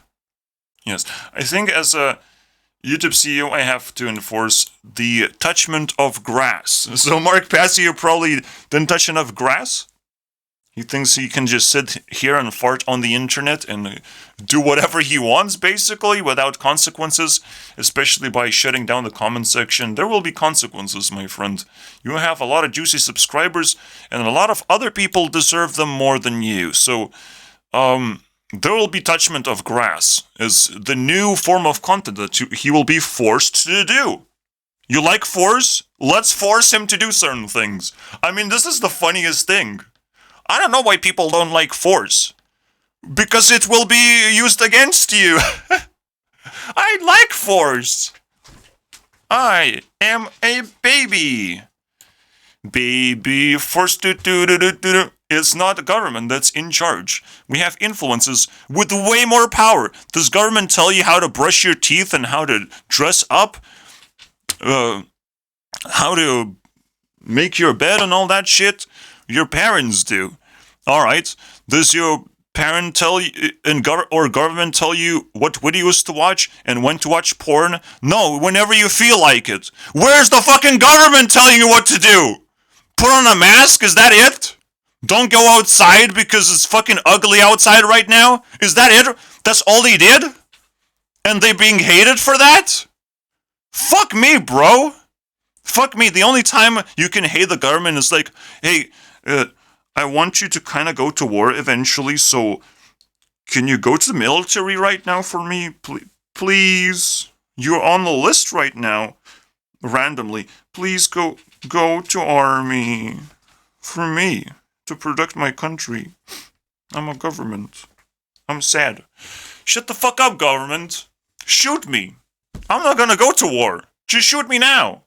Yes, I think as a YouTube CEO, I have to enforce the touchment of grass. So Mark Passio probably didn't touch enough grass. He thinks he can just sit here and fart on the internet and do whatever he wants, basically, without consequences, especially by shutting down the comment section. There will be consequences, my friend. You have a lot of juicy subscribers, and a lot of other people deserve them more than you. So, there will be touchment of grass as the new form of content that he will be forced to do. You like force? Let's force him to do certain things. I mean, this is the funniest thing. I don't know why people don't like force. Because it will be used against you. I like force. I am a baby. Baby force. It's not the government that's in charge. We have influences with way more power. Does government tell you how to brush your teeth and how to dress up? How to make your bed and all that shit? Your parents do. Alright. Does your parent tell you, or government tell you what videos to watch and when to watch porn? No, whenever you feel like it. Where's the fucking government telling you what to do? Put on a mask? Is that it? Don't go outside because it's fucking ugly outside right now? Is that it? That's all they did? And they being hated for that? Fuck me, bro. Fuck me. The only time you can hate the government is like, hey, I want you to kind of go to war eventually, so can you go to the military right now for me? Please. You're on the list right now. Randomly. Please go to army. For me. To protect my country. I'm a government. I'm sad. Shut the fuck up, government. Shoot me. I'm not gonna go to war. Just shoot me now.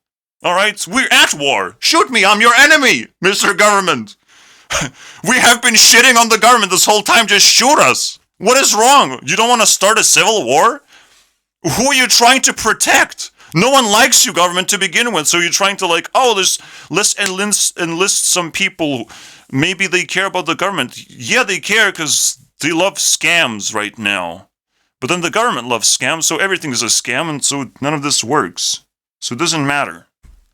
Alright? We're at war. Shoot me. I'm your enemy, Mr. Government. We have been shitting on the government this whole time. Just shoot us. What is wrong? You don't want to start a civil war? Who are you trying to protect? No one likes you, government, to begin with. So you're trying to let's enlist some people. Maybe they care about the government. Yeah, they care because they love scams right now. But then the government loves scams, so everything is a scam, and so none of this works. So it doesn't matter.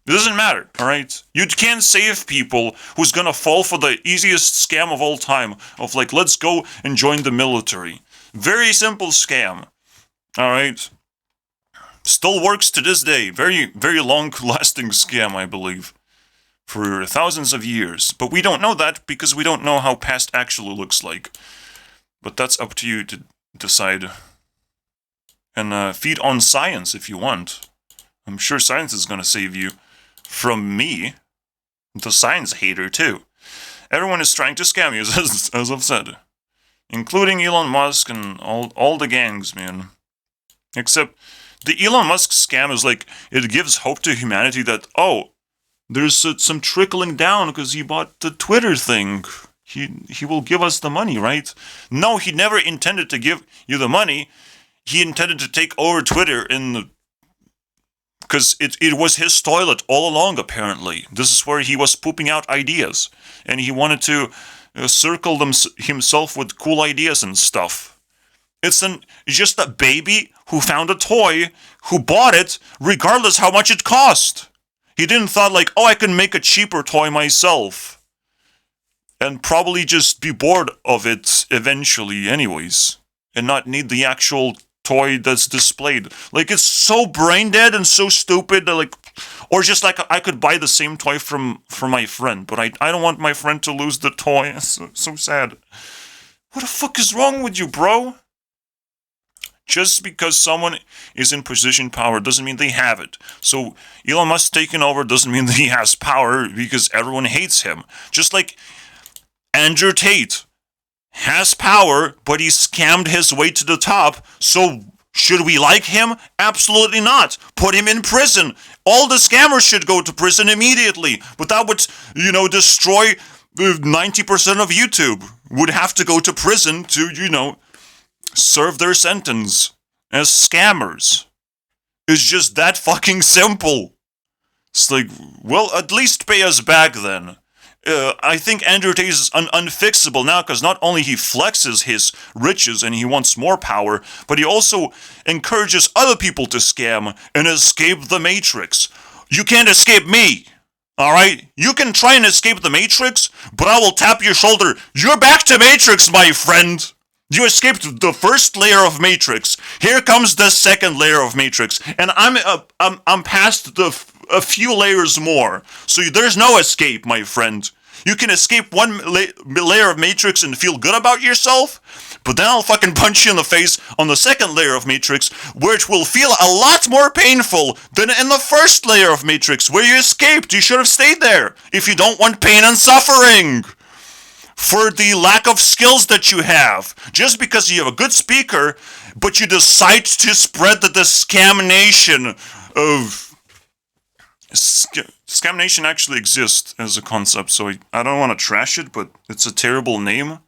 It doesn't matter, alright? You can't save people who's gonna fall for the easiest scam of all time, of let's go and join the military. Very simple scam, alright? Still works to this day. Very, very long-lasting scam, I believe. For thousands of years. But we don't know that because we don't know how past actually looks like. But that's up to you to decide. and feed on science if you want. I'm sure science is gonna save you from me, the science hater too. Everyone is trying to scam you, as I've said, including Elon Musk and all the gangs, man. Except the Elon Musk scam is like, it gives hope to humanity that, oh, there's some trickling down because he bought the Twitter thing. He will give us the money, right? No, he never intended to give you the money. He intended to take over Twitter because it was his toilet all along, apparently. This is where he was pooping out ideas. And he wanted to circle himself with cool ideas and stuff. It's just a baby who found a toy, who bought it, regardless how much it cost. He didn't thought like, oh, I can make a cheaper toy myself. And probably just be bored of it eventually anyways. And not need the actual toy that's displayed. Like, it's so brain dead and so stupid that, like, or just like I could buy the same toy from my friend, but I don't want my friend to lose the toy. It's so sad. What the fuck is wrong with you, bro? Just because someone is in position power doesn't mean they have it. So Elon Musk taking over doesn't mean that he has power because everyone hates him. Just like Andrew Tate has power, but he scammed his way to the top. So should we like him? Absolutely not. Put him in prison. All the scammers should go to prison immediately. But that would, destroy 90% of YouTube. Would have to go to prison to, serve their sentence as scammers. It's just that fucking simple. It's like, well, at least pay us back then. I think Andrew Tate is unfixable now because not only he flexes his riches and he wants more power, but he also encourages other people to scam and escape the Matrix. You can't escape me, alright? You can try and escape the Matrix, but I will tap your shoulder. You're back to Matrix, my friend! You escaped the first layer of Matrix. Here comes the second layer of Matrix, and I'm past a few layers more. So there's no escape, my friend. You can escape one layer of Matrix and feel good about yourself, but then I'll fucking punch you in the face on the second layer of Matrix, where it will feel a lot more painful than in the first layer of Matrix, where you escaped. You should have stayed there if you don't want pain and suffering. For the lack of skills that you have. Just because you have a good speaker, but you decide to spread the scamnation of... Scamnation actually exists as a concept, so I don't want to trash it, but it's a terrible name.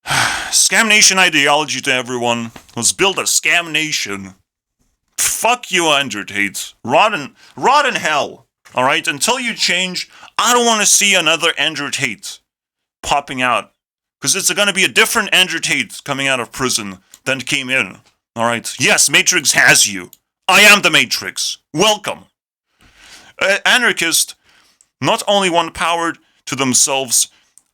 Scamnation ideology to everyone. Let's build a scamnation. Fuck you, Andrew Tate. Rot in hell. Alright, until you change, I don't want to see another Andrew Tate popping out. Because it's going to be a different Andrew Tate coming out of prison than came in. Alright, yes, Matrix has you. I am the Matrix. Welcome. Anarchist not only want power to themselves,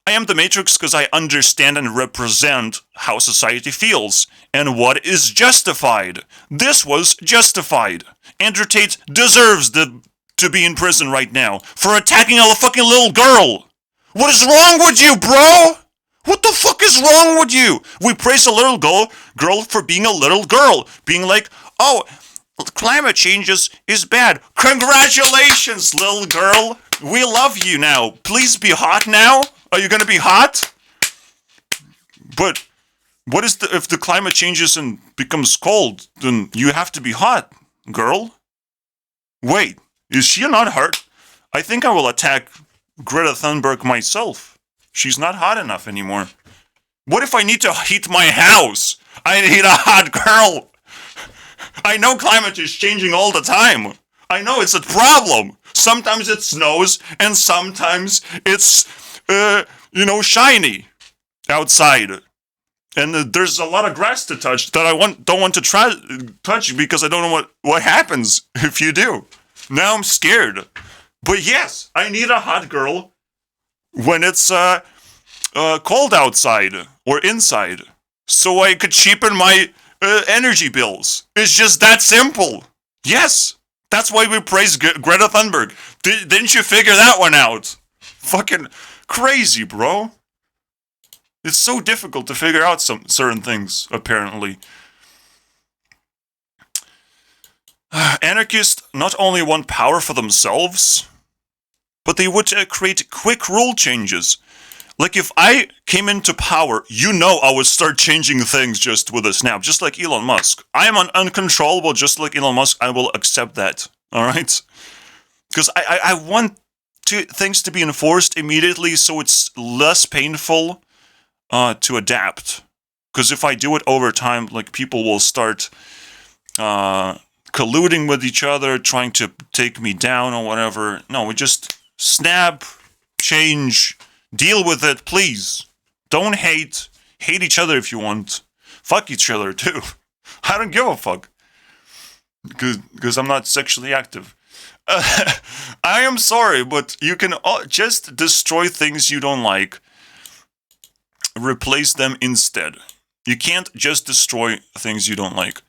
I am the Matrix because I understand and represent how society feels and what is justified. This was justified. Andrew Tate deserves to be in prison right now for attacking a fucking little girl. What is wrong with you, bro? What the fuck is wrong with you? We praise a little girl for being a little girl. Being like, oh, climate change is bad. Congratulations, little girl. We love you now. Please be hot now. Are you gonna be hot? But what is if the climate changes and becomes cold, then you have to be hot, girl. Wait, is she not hot? I think I will attack Greta Thunberg myself. She's not hot enough anymore. What if I need to heat my house? I need a hot girl. I know climate is changing all the time. I know it's a problem. Sometimes it snows and sometimes it's, shiny outside. And there's a lot of grass to touch that I don't want to touch because I don't know what happens if you do. Now I'm scared. But yes, I need a hot girl when it's cold outside or inside, so I could cheapen my energy bills. It's just that simple. Yes, that's why we praise Greta Thunberg. Didn't you figure that one out? Fucking crazy, bro. It's so difficult to figure out some certain things, apparently. Anarchists not only want power for themselves, but they would create quick rule changes. Like if I came into power, I would start changing things just with a snap, just like Elon Musk. I am uncontrollable, just like Elon Musk. I will accept that. All right, because I want things to be enforced immediately, so it's less painful to adapt. Because if I do it over time, like people will start colluding with each other, trying to take me down or whatever. No, we just snap, change, deal with it, please. Don't hate. Hate each other if you want. Fuck each other too. I don't give a fuck. Because I'm not sexually active. I am sorry, but you can just destroy things you don't like. Replace them instead. You can't just destroy things you don't like.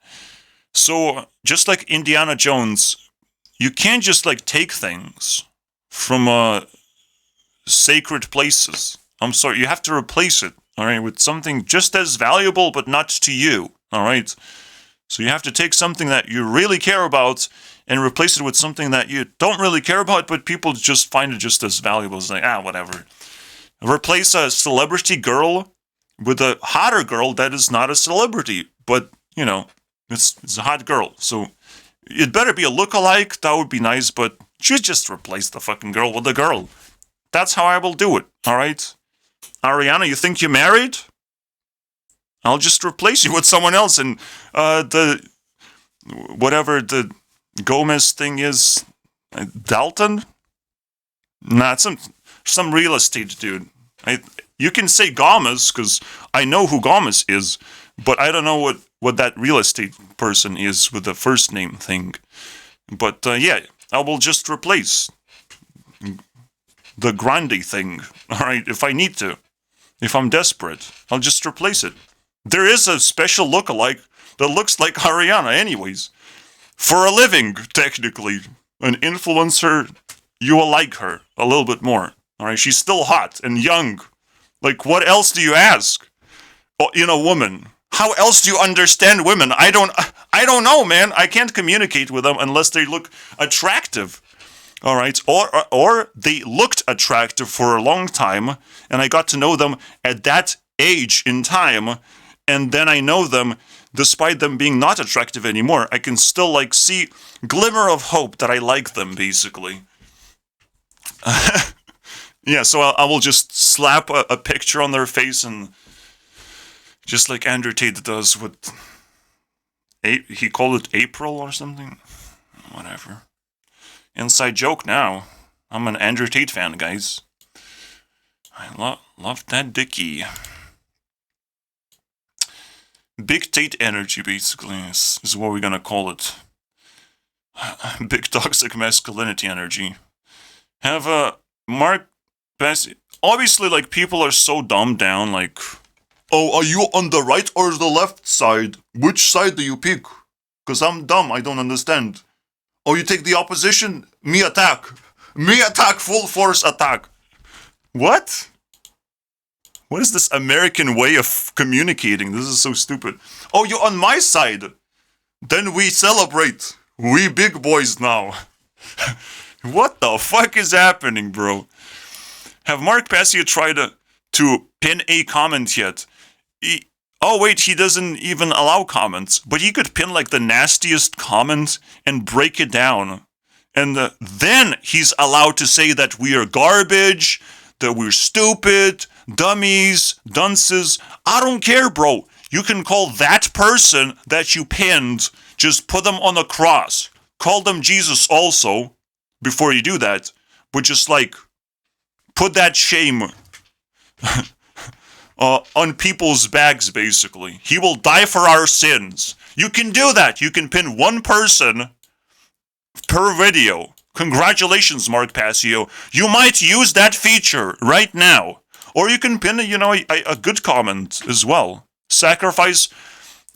So, just like Indiana Jones, you can't just like take things from sacred places. I'm sorry, you have to replace it, alright, with something just as valuable but not to you, alright? So you have to take something that you really care about and replace it with something that you don't really care about, but people just find it just as valuable. It's like, whatever. Replace a celebrity girl with a hotter girl that is not a celebrity, but, it's a hot girl. So it better be a look-alike, that would be nice, but you just replace the fucking girl with a girl. That's how I will do it, alright? Ariana, you think you're married? I'll just replace you with someone else, and whatever the Gomez thing is, Dalton? Nah, it's some real estate dude. You can say Gomez, because I know who Gomez is, but I don't know what that real estate person is with the first name thing. But yeah, I will just replace the Grande thing, alright, if I need to. If I'm desperate, I'll just replace it. There is a special lookalike that looks like Ariana anyways. For a living, technically. An influencer, you will like her a little bit more. Alright, she's still hot and young. Like, what else do you ask in a woman? How else do you understand women? I don't know, man. I can't communicate with them unless they look attractive. Alright, or they looked attractive for a long time, and I got to know them at that age in time, and then I know them despite them being not attractive anymore. I can still, see glimmer of hope that I like them, basically. Yeah, so I will just slap a picture on their face, and just like Andrew Tate does with... he called it April or something? Whatever. Inside joke now. I'm an Andrew Tate fan, guys. I love that dickie. Big Tate energy, basically, is what we're gonna call it. Big toxic masculinity energy. Have a Mark Bessie. Obviously, people are so dumbed down, oh, are you on the right or the left side? Which side do you pick? Because I'm dumb, I don't understand. Oh, you take the opposition? Me attack. Me attack, full force attack. What? What is this American way of communicating? This is so stupid. Oh, you're on my side. Then we celebrate. We big boys now. What the fuck is happening, bro? Have Mark Passio tried to pin a comment yet? Oh wait, he doesn't even allow comments. But he could pin the nastiest comment and break it down. And then he's allowed to say that we are garbage, that we're stupid, dummies, dunces. I don't care, bro. You can call that person that you pinned, just put them on a cross. Call them Jesus also, before you do that. But just put that shame on people's backs, basically. He will die for our sins. You can do that. You can pin one person per video. Congratulations, Mark Passio. You might use that feature right now. Or you can pin, a good comment as well. Sacrifice,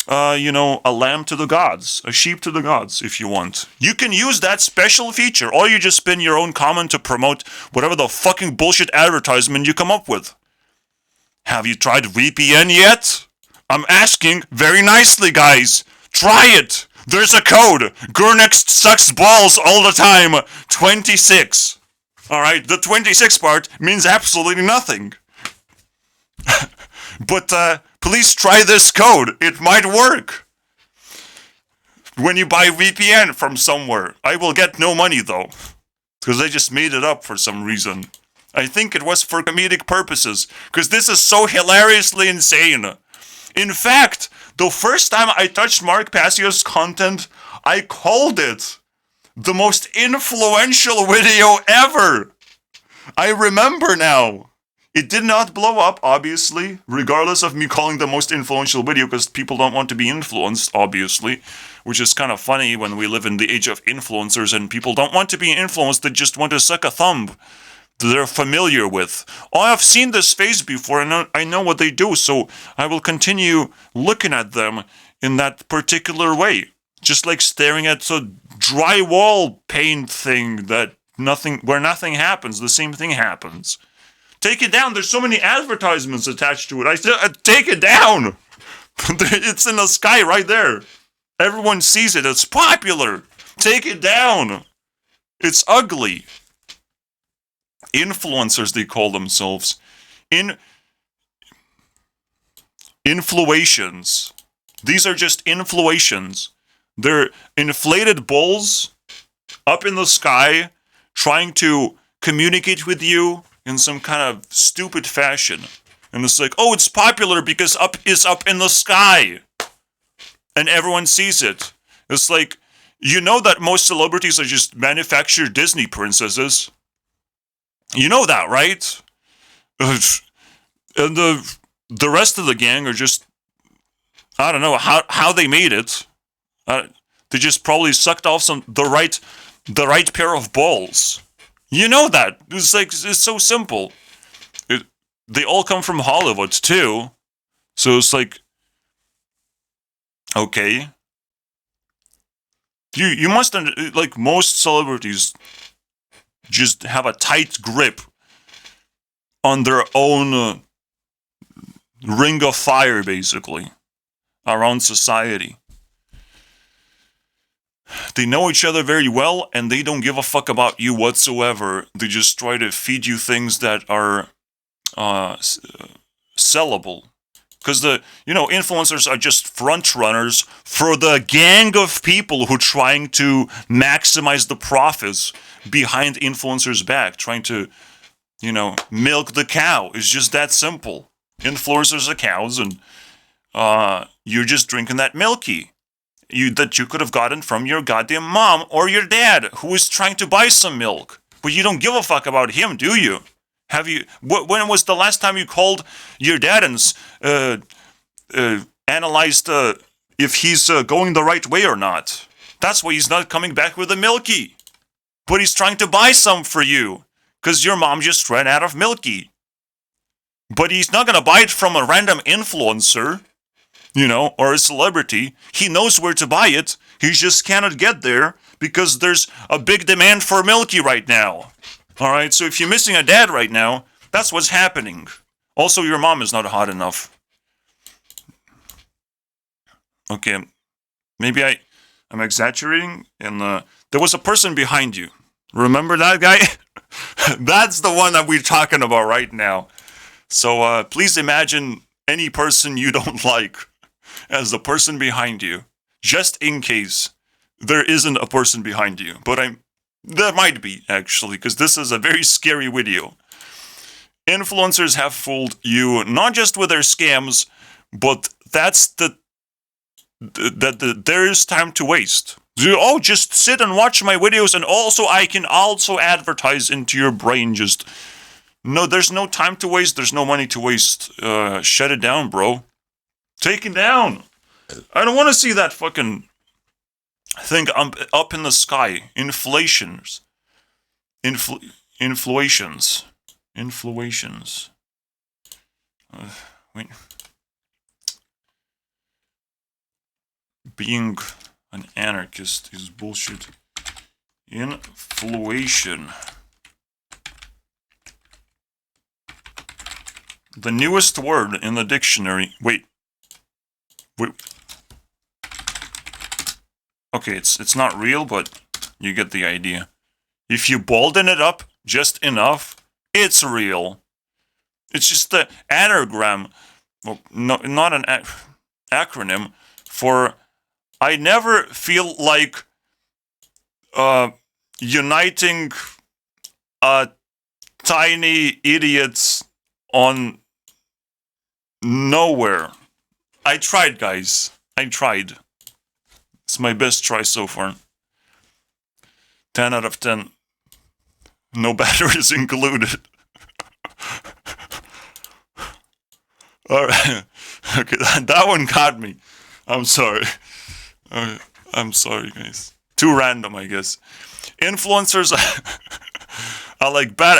a lamb to the gods, a sheep to the gods, if you want. You can use that special feature, or you just pin your own comment to promote whatever the fucking bullshit advertisement you come up with. Have you tried VPN yet? I'm asking very nicely, guys. Try it. There's a code. Gurunext sucks balls all the time. 26. Alright, the 26 part means absolutely nothing. But please try this code. It might work. When you buy VPN from somewhere, I will get no money though. Because I just made it up for some reason. I think it was for comedic purposes. Because this is so hilariously insane. In fact, the first time I touched Mark Passio's content, I called it the most influential video ever. I remember now. It did not blow up, obviously, regardless of me calling the most influential video, because people don't want to be influenced, obviously, which is kind of funny when we live in the age of influencers and people don't want to be influenced, they just want to suck a thumb that they're familiar with. Oh, I've seen this face before and I know what they do, so I will continue looking at them in that particular way. Just like staring at a drywall paint thing where nothing happens, the same thing happens. Take it down. There's so many advertisements attached to it. I still take it down. It's in the sky right there. Everyone sees it. It's popular. Take it down. It's ugly. Influencers, they call themselves. Influations. These are just influations. They're inflated bulls up in the sky trying to communicate with you in some kind of stupid fashion. And it's like, oh, it's popular because up is up in the sky. And everyone sees it. It's like, you know that most celebrities are just manufactured Disney princesses. You know that, right? And the rest of the gang are just, I don't know how they made it. They just probably sucked off the right pair of balls. You know that. It's so simple. They all come from Hollywood too. So it's like, okay. You must, like most celebrities, just have a tight grip on their own ring of fire, basically, around society. They know each other very well, and they don't give a fuck about you whatsoever. They just try to feed you things that are sellable. Because influencers are just front runners for the gang of people who are trying to maximize the profits behind influencers' back, trying to, milk the cow. It's just that simple. Influencers are cows, and you're just drinking that milky. That you could have gotten from your goddamn mom or your dad, who is trying to buy some milk. But you don't give a fuck about him, do you? Have you? When was the last time you called your dad and analyzed if he's going the right way or not? That's why he's not coming back with a milky. But he's trying to buy some for you, because your mom just ran out of milky. But he's not going to buy it from a random influencer, or a celebrity. He knows where to buy it. He just cannot get there because there's a big demand for milky right now. Alright, so if you're missing a dad right now, that's what's happening. Also, your mom is not hot enough. Okay, maybe I'm exaggerating, and there was a person behind you. Remember that guy? That's the one that we're talking about right now. So please imagine any person you don't like as the person behind you, just in case there isn't a person behind you. But there might be, actually, because this is a very scary video. Influencers have fooled you, not just with their scams, but that's there is time to waste. Oh, just sit and watch my videos, and also I can also advertise into your brain. No, there's no time to waste. There's no money to waste. Shut it down, bro. Take it down. I don't want to see that fucking thing up in the sky. Inflations. Influations. Wait. Being an anarchist is bullshit. Inflation. The newest word in the dictionary. Wait. Okay, it's not real, but you get the idea. If you bolden it up just enough, it's real. It's just the anagram, well, no, not an acronym for I never feel like uniting tiny idiots on nowhere. I tried, guys. I tried. It's my best try so far. 10 out of 10. No batteries included. Alright. Okay, that one got me. I'm sorry. I'm sorry, guys. Too random, I guess. Influencers I like bad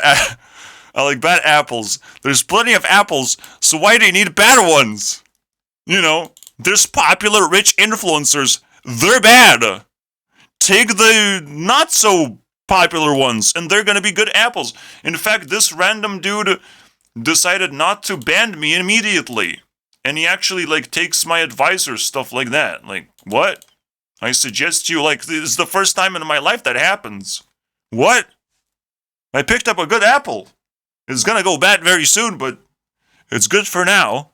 apples. There's plenty of apples, so why do you need bad ones? You know, there's popular rich influencers. They're bad. Take the not so popular ones, and they're gonna be good apples. In fact, this random dude decided not to ban me immediately. And he actually, like, takes my advice or stuff like that. Like, what? I suggest you, like, this is the first time in my life that happens. What? I picked up a good apple. It's gonna go bad very soon, but it's good for now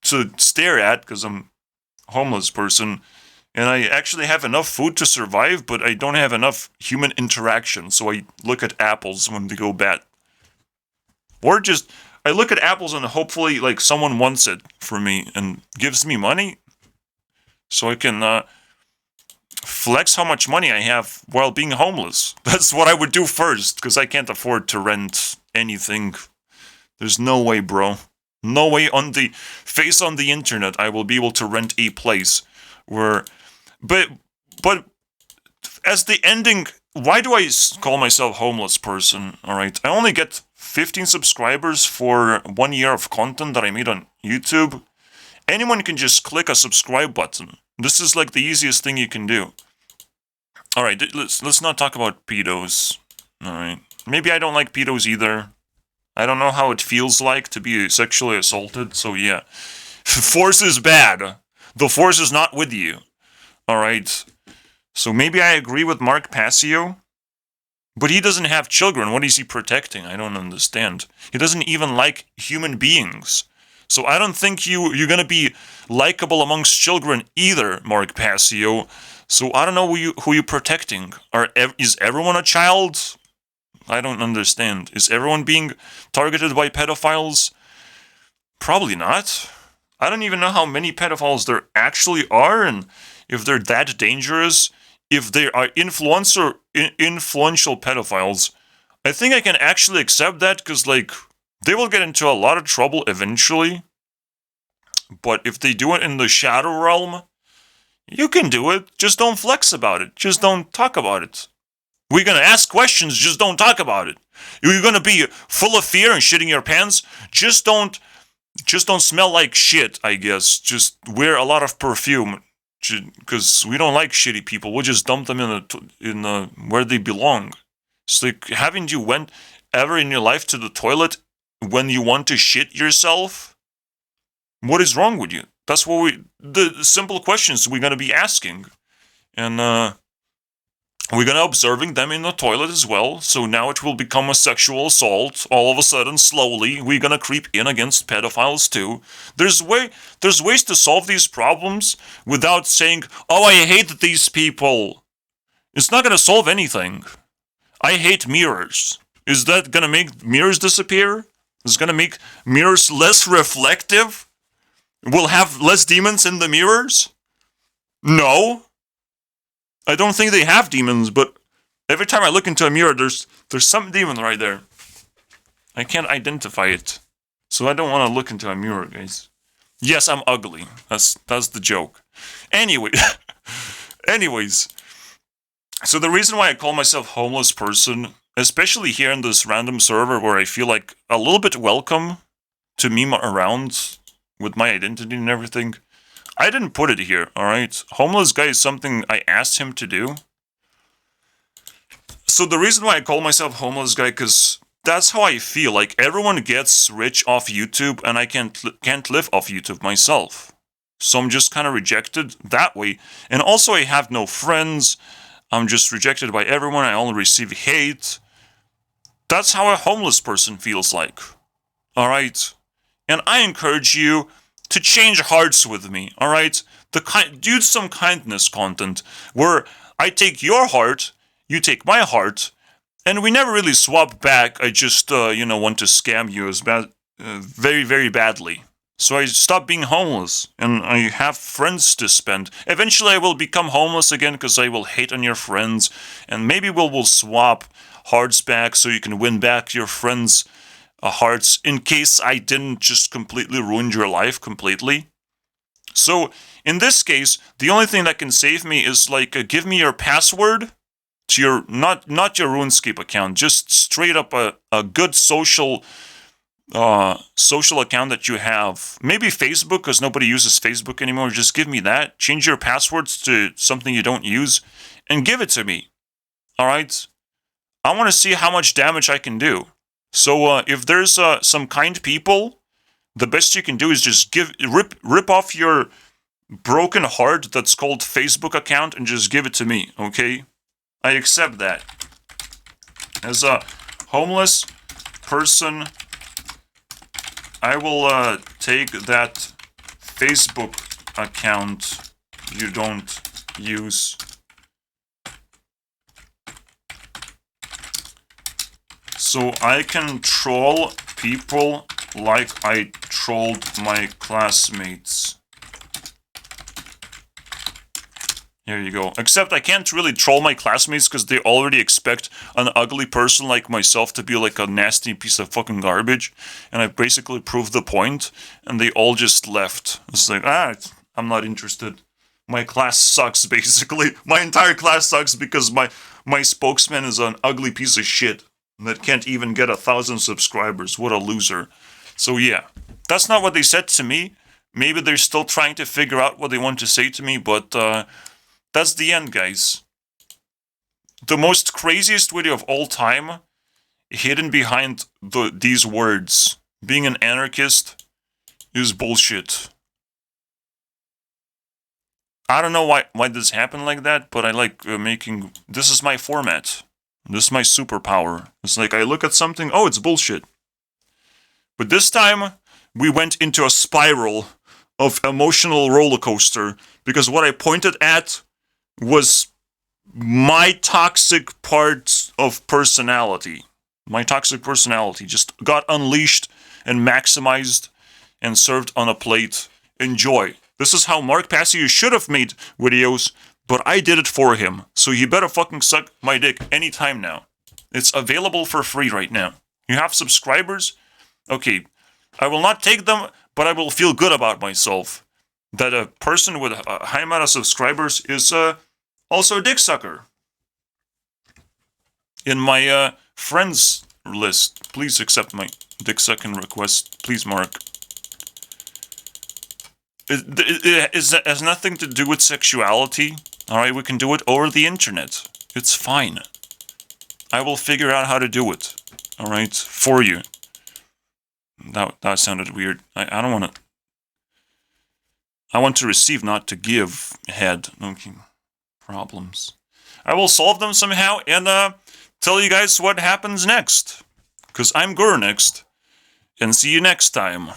to stare at, because I'm a homeless person. And I actually have enough food to survive, but I don't have enough human interaction, so I look at apples when they go bad. Or just, I look at apples and hopefully, like, someone wants it for me and gives me money, so I can flex how much money I have while being homeless. That's what I would do first, because I can't afford to rent anything. There's no way, bro. No way on the face on the internet I will be able to rent a place where... But as the ending, why do I call myself homeless person? Alright, I only get 15 subscribers for 1 year of content that I made on YouTube. Anyone can just click a subscribe button. This is like the easiest thing you can do. Alright, let's not talk about pedos. Alright, maybe I don't like pedos either. I don't know how it feels like to be sexually assaulted, so yeah. Force is bad. The force is not with you. Alright, so maybe I agree with Mark Passio, but he doesn't have children. What is he protecting? I don't understand. He doesn't even like human beings. So I don't think you're gonna be likable amongst children either, Mark Passio. So I don't know who you're protecting. Is everyone a child? I don't understand. Is everyone being targeted by pedophiles? Probably not. I don't even know how many pedophiles there actually are, and if they're that dangerous, if they are influential pedophiles. I think I can actually accept that, because, like, they will get into a lot of trouble eventually. But if they do it in the shadow realm, you can do it. Just don't flex about it. Just don't talk about it. We're gonna ask questions, just don't talk about it. You're gonna be full of fear and shitting your pants, just don't smell like shit, I guess. Just wear a lot of perfume, because we don't like shitty people. We'll just dump them in the where they belong. It's like, haven't you went ever in your life to the toilet when you want to shit yourself? What is wrong with you? That's what the simple questions we're gonna be asking. And we're gonna observing them in the toilet as well, so now it will become a sexual assault. All of a sudden, slowly, we're gonna creep in against pedophiles too. There's ways to solve these problems without saying, oh, I hate these people. It's not gonna solve anything. I hate mirrors. Is that gonna make mirrors disappear? Is it gonna make mirrors less reflective? We'll have less demons in the mirrors? No. I don't think they have demons, but every time I look into a mirror, there's some demon right there. I can't identify it, so I don't want to look into a mirror, guys. Yes, I'm ugly. That's the joke. Anyways, so the reason why I call myself homeless person, especially here in this random server where I feel like a little bit welcome to meme around with my identity and everything, I didn't put it here, alright? Homeless guy is something I asked him to do. So the reason why I call myself homeless guy, because that's how I feel. Like, everyone gets rich off YouTube, and I can't live off YouTube myself. So I'm just kind of rejected that way. And also I have no friends. I'm just rejected by everyone. I only receive hate. That's how a homeless person feels like. Alright? And I encourage you to change hearts with me. Alright? Do some kindness content where I take your heart, you take my heart, and we never really swap back. I just, want to scam you as very, very badly. So I stop being homeless, and I have friends to spend. Eventually I will become homeless again because I will hate on your friends, and maybe we'll swap hearts back so you can win back your friends' hearts in case I didn't just completely ruin your life completely. So in this case, the only thing that can save me is give me your password to your not your RuneScape account, just straight up a good social account that you have. Maybe Facebook, because nobody uses Facebook anymore. Just give me that. Change your passwords to something you don't use, and give it to me. All right. I want to see how much damage I can do. So if there's some kind people, the best you can do is just rip off your broken heart that's called Facebook account and just give it to me. Okay. I accept that. As a homeless person, I will take that Facebook account you don't use. So I can troll people like I trolled my classmates. Here you go. Except I can't really troll my classmates because they already expect an ugly person like myself to be like a nasty piece of fucking garbage. And I basically proved the point, and they all just left. It's like, I'm not interested. My class sucks, basically. My entire class sucks because my spokesman is an ugly piece of shit that can't even get 1,000 subscribers. What a loser. So yeah, that's not what they said to me. Maybe they're still trying to figure out what they want to say to me, but that's the end, guys. The most craziest video of all time, hidden behind these words. Being an anarchist is bullshit. I don't know why this happened like that, but I like making... This is my format. This is my superpower. It's like I look at something, oh, it's bullshit. But this time, we went into a spiral of emotional roller coaster because what I pointed at was my toxic part of personality. My toxic personality just got unleashed and maximized and served on a plate. Enjoy. This is how Mark Passio should have made videos, but I did it for him. So you better fucking suck my dick anytime now. It's available for free right now. You have subscribers? Okay, I will not take them, but I will feel good about myself. That a person with a high amount of subscribers is also a dick sucker. In my friends list, please accept my dick sucking request. Please, Mark. It has nothing to do with sexuality. Alright, we can do it over the internet. It's fine. I will figure out how to do it. Alright, for you. That sounded weird. I don't want to... I want to receive, not to give head. Okay. Problems. I will solve them somehow and tell you guys what happens next. Because I'm Gurunext. And see you next time.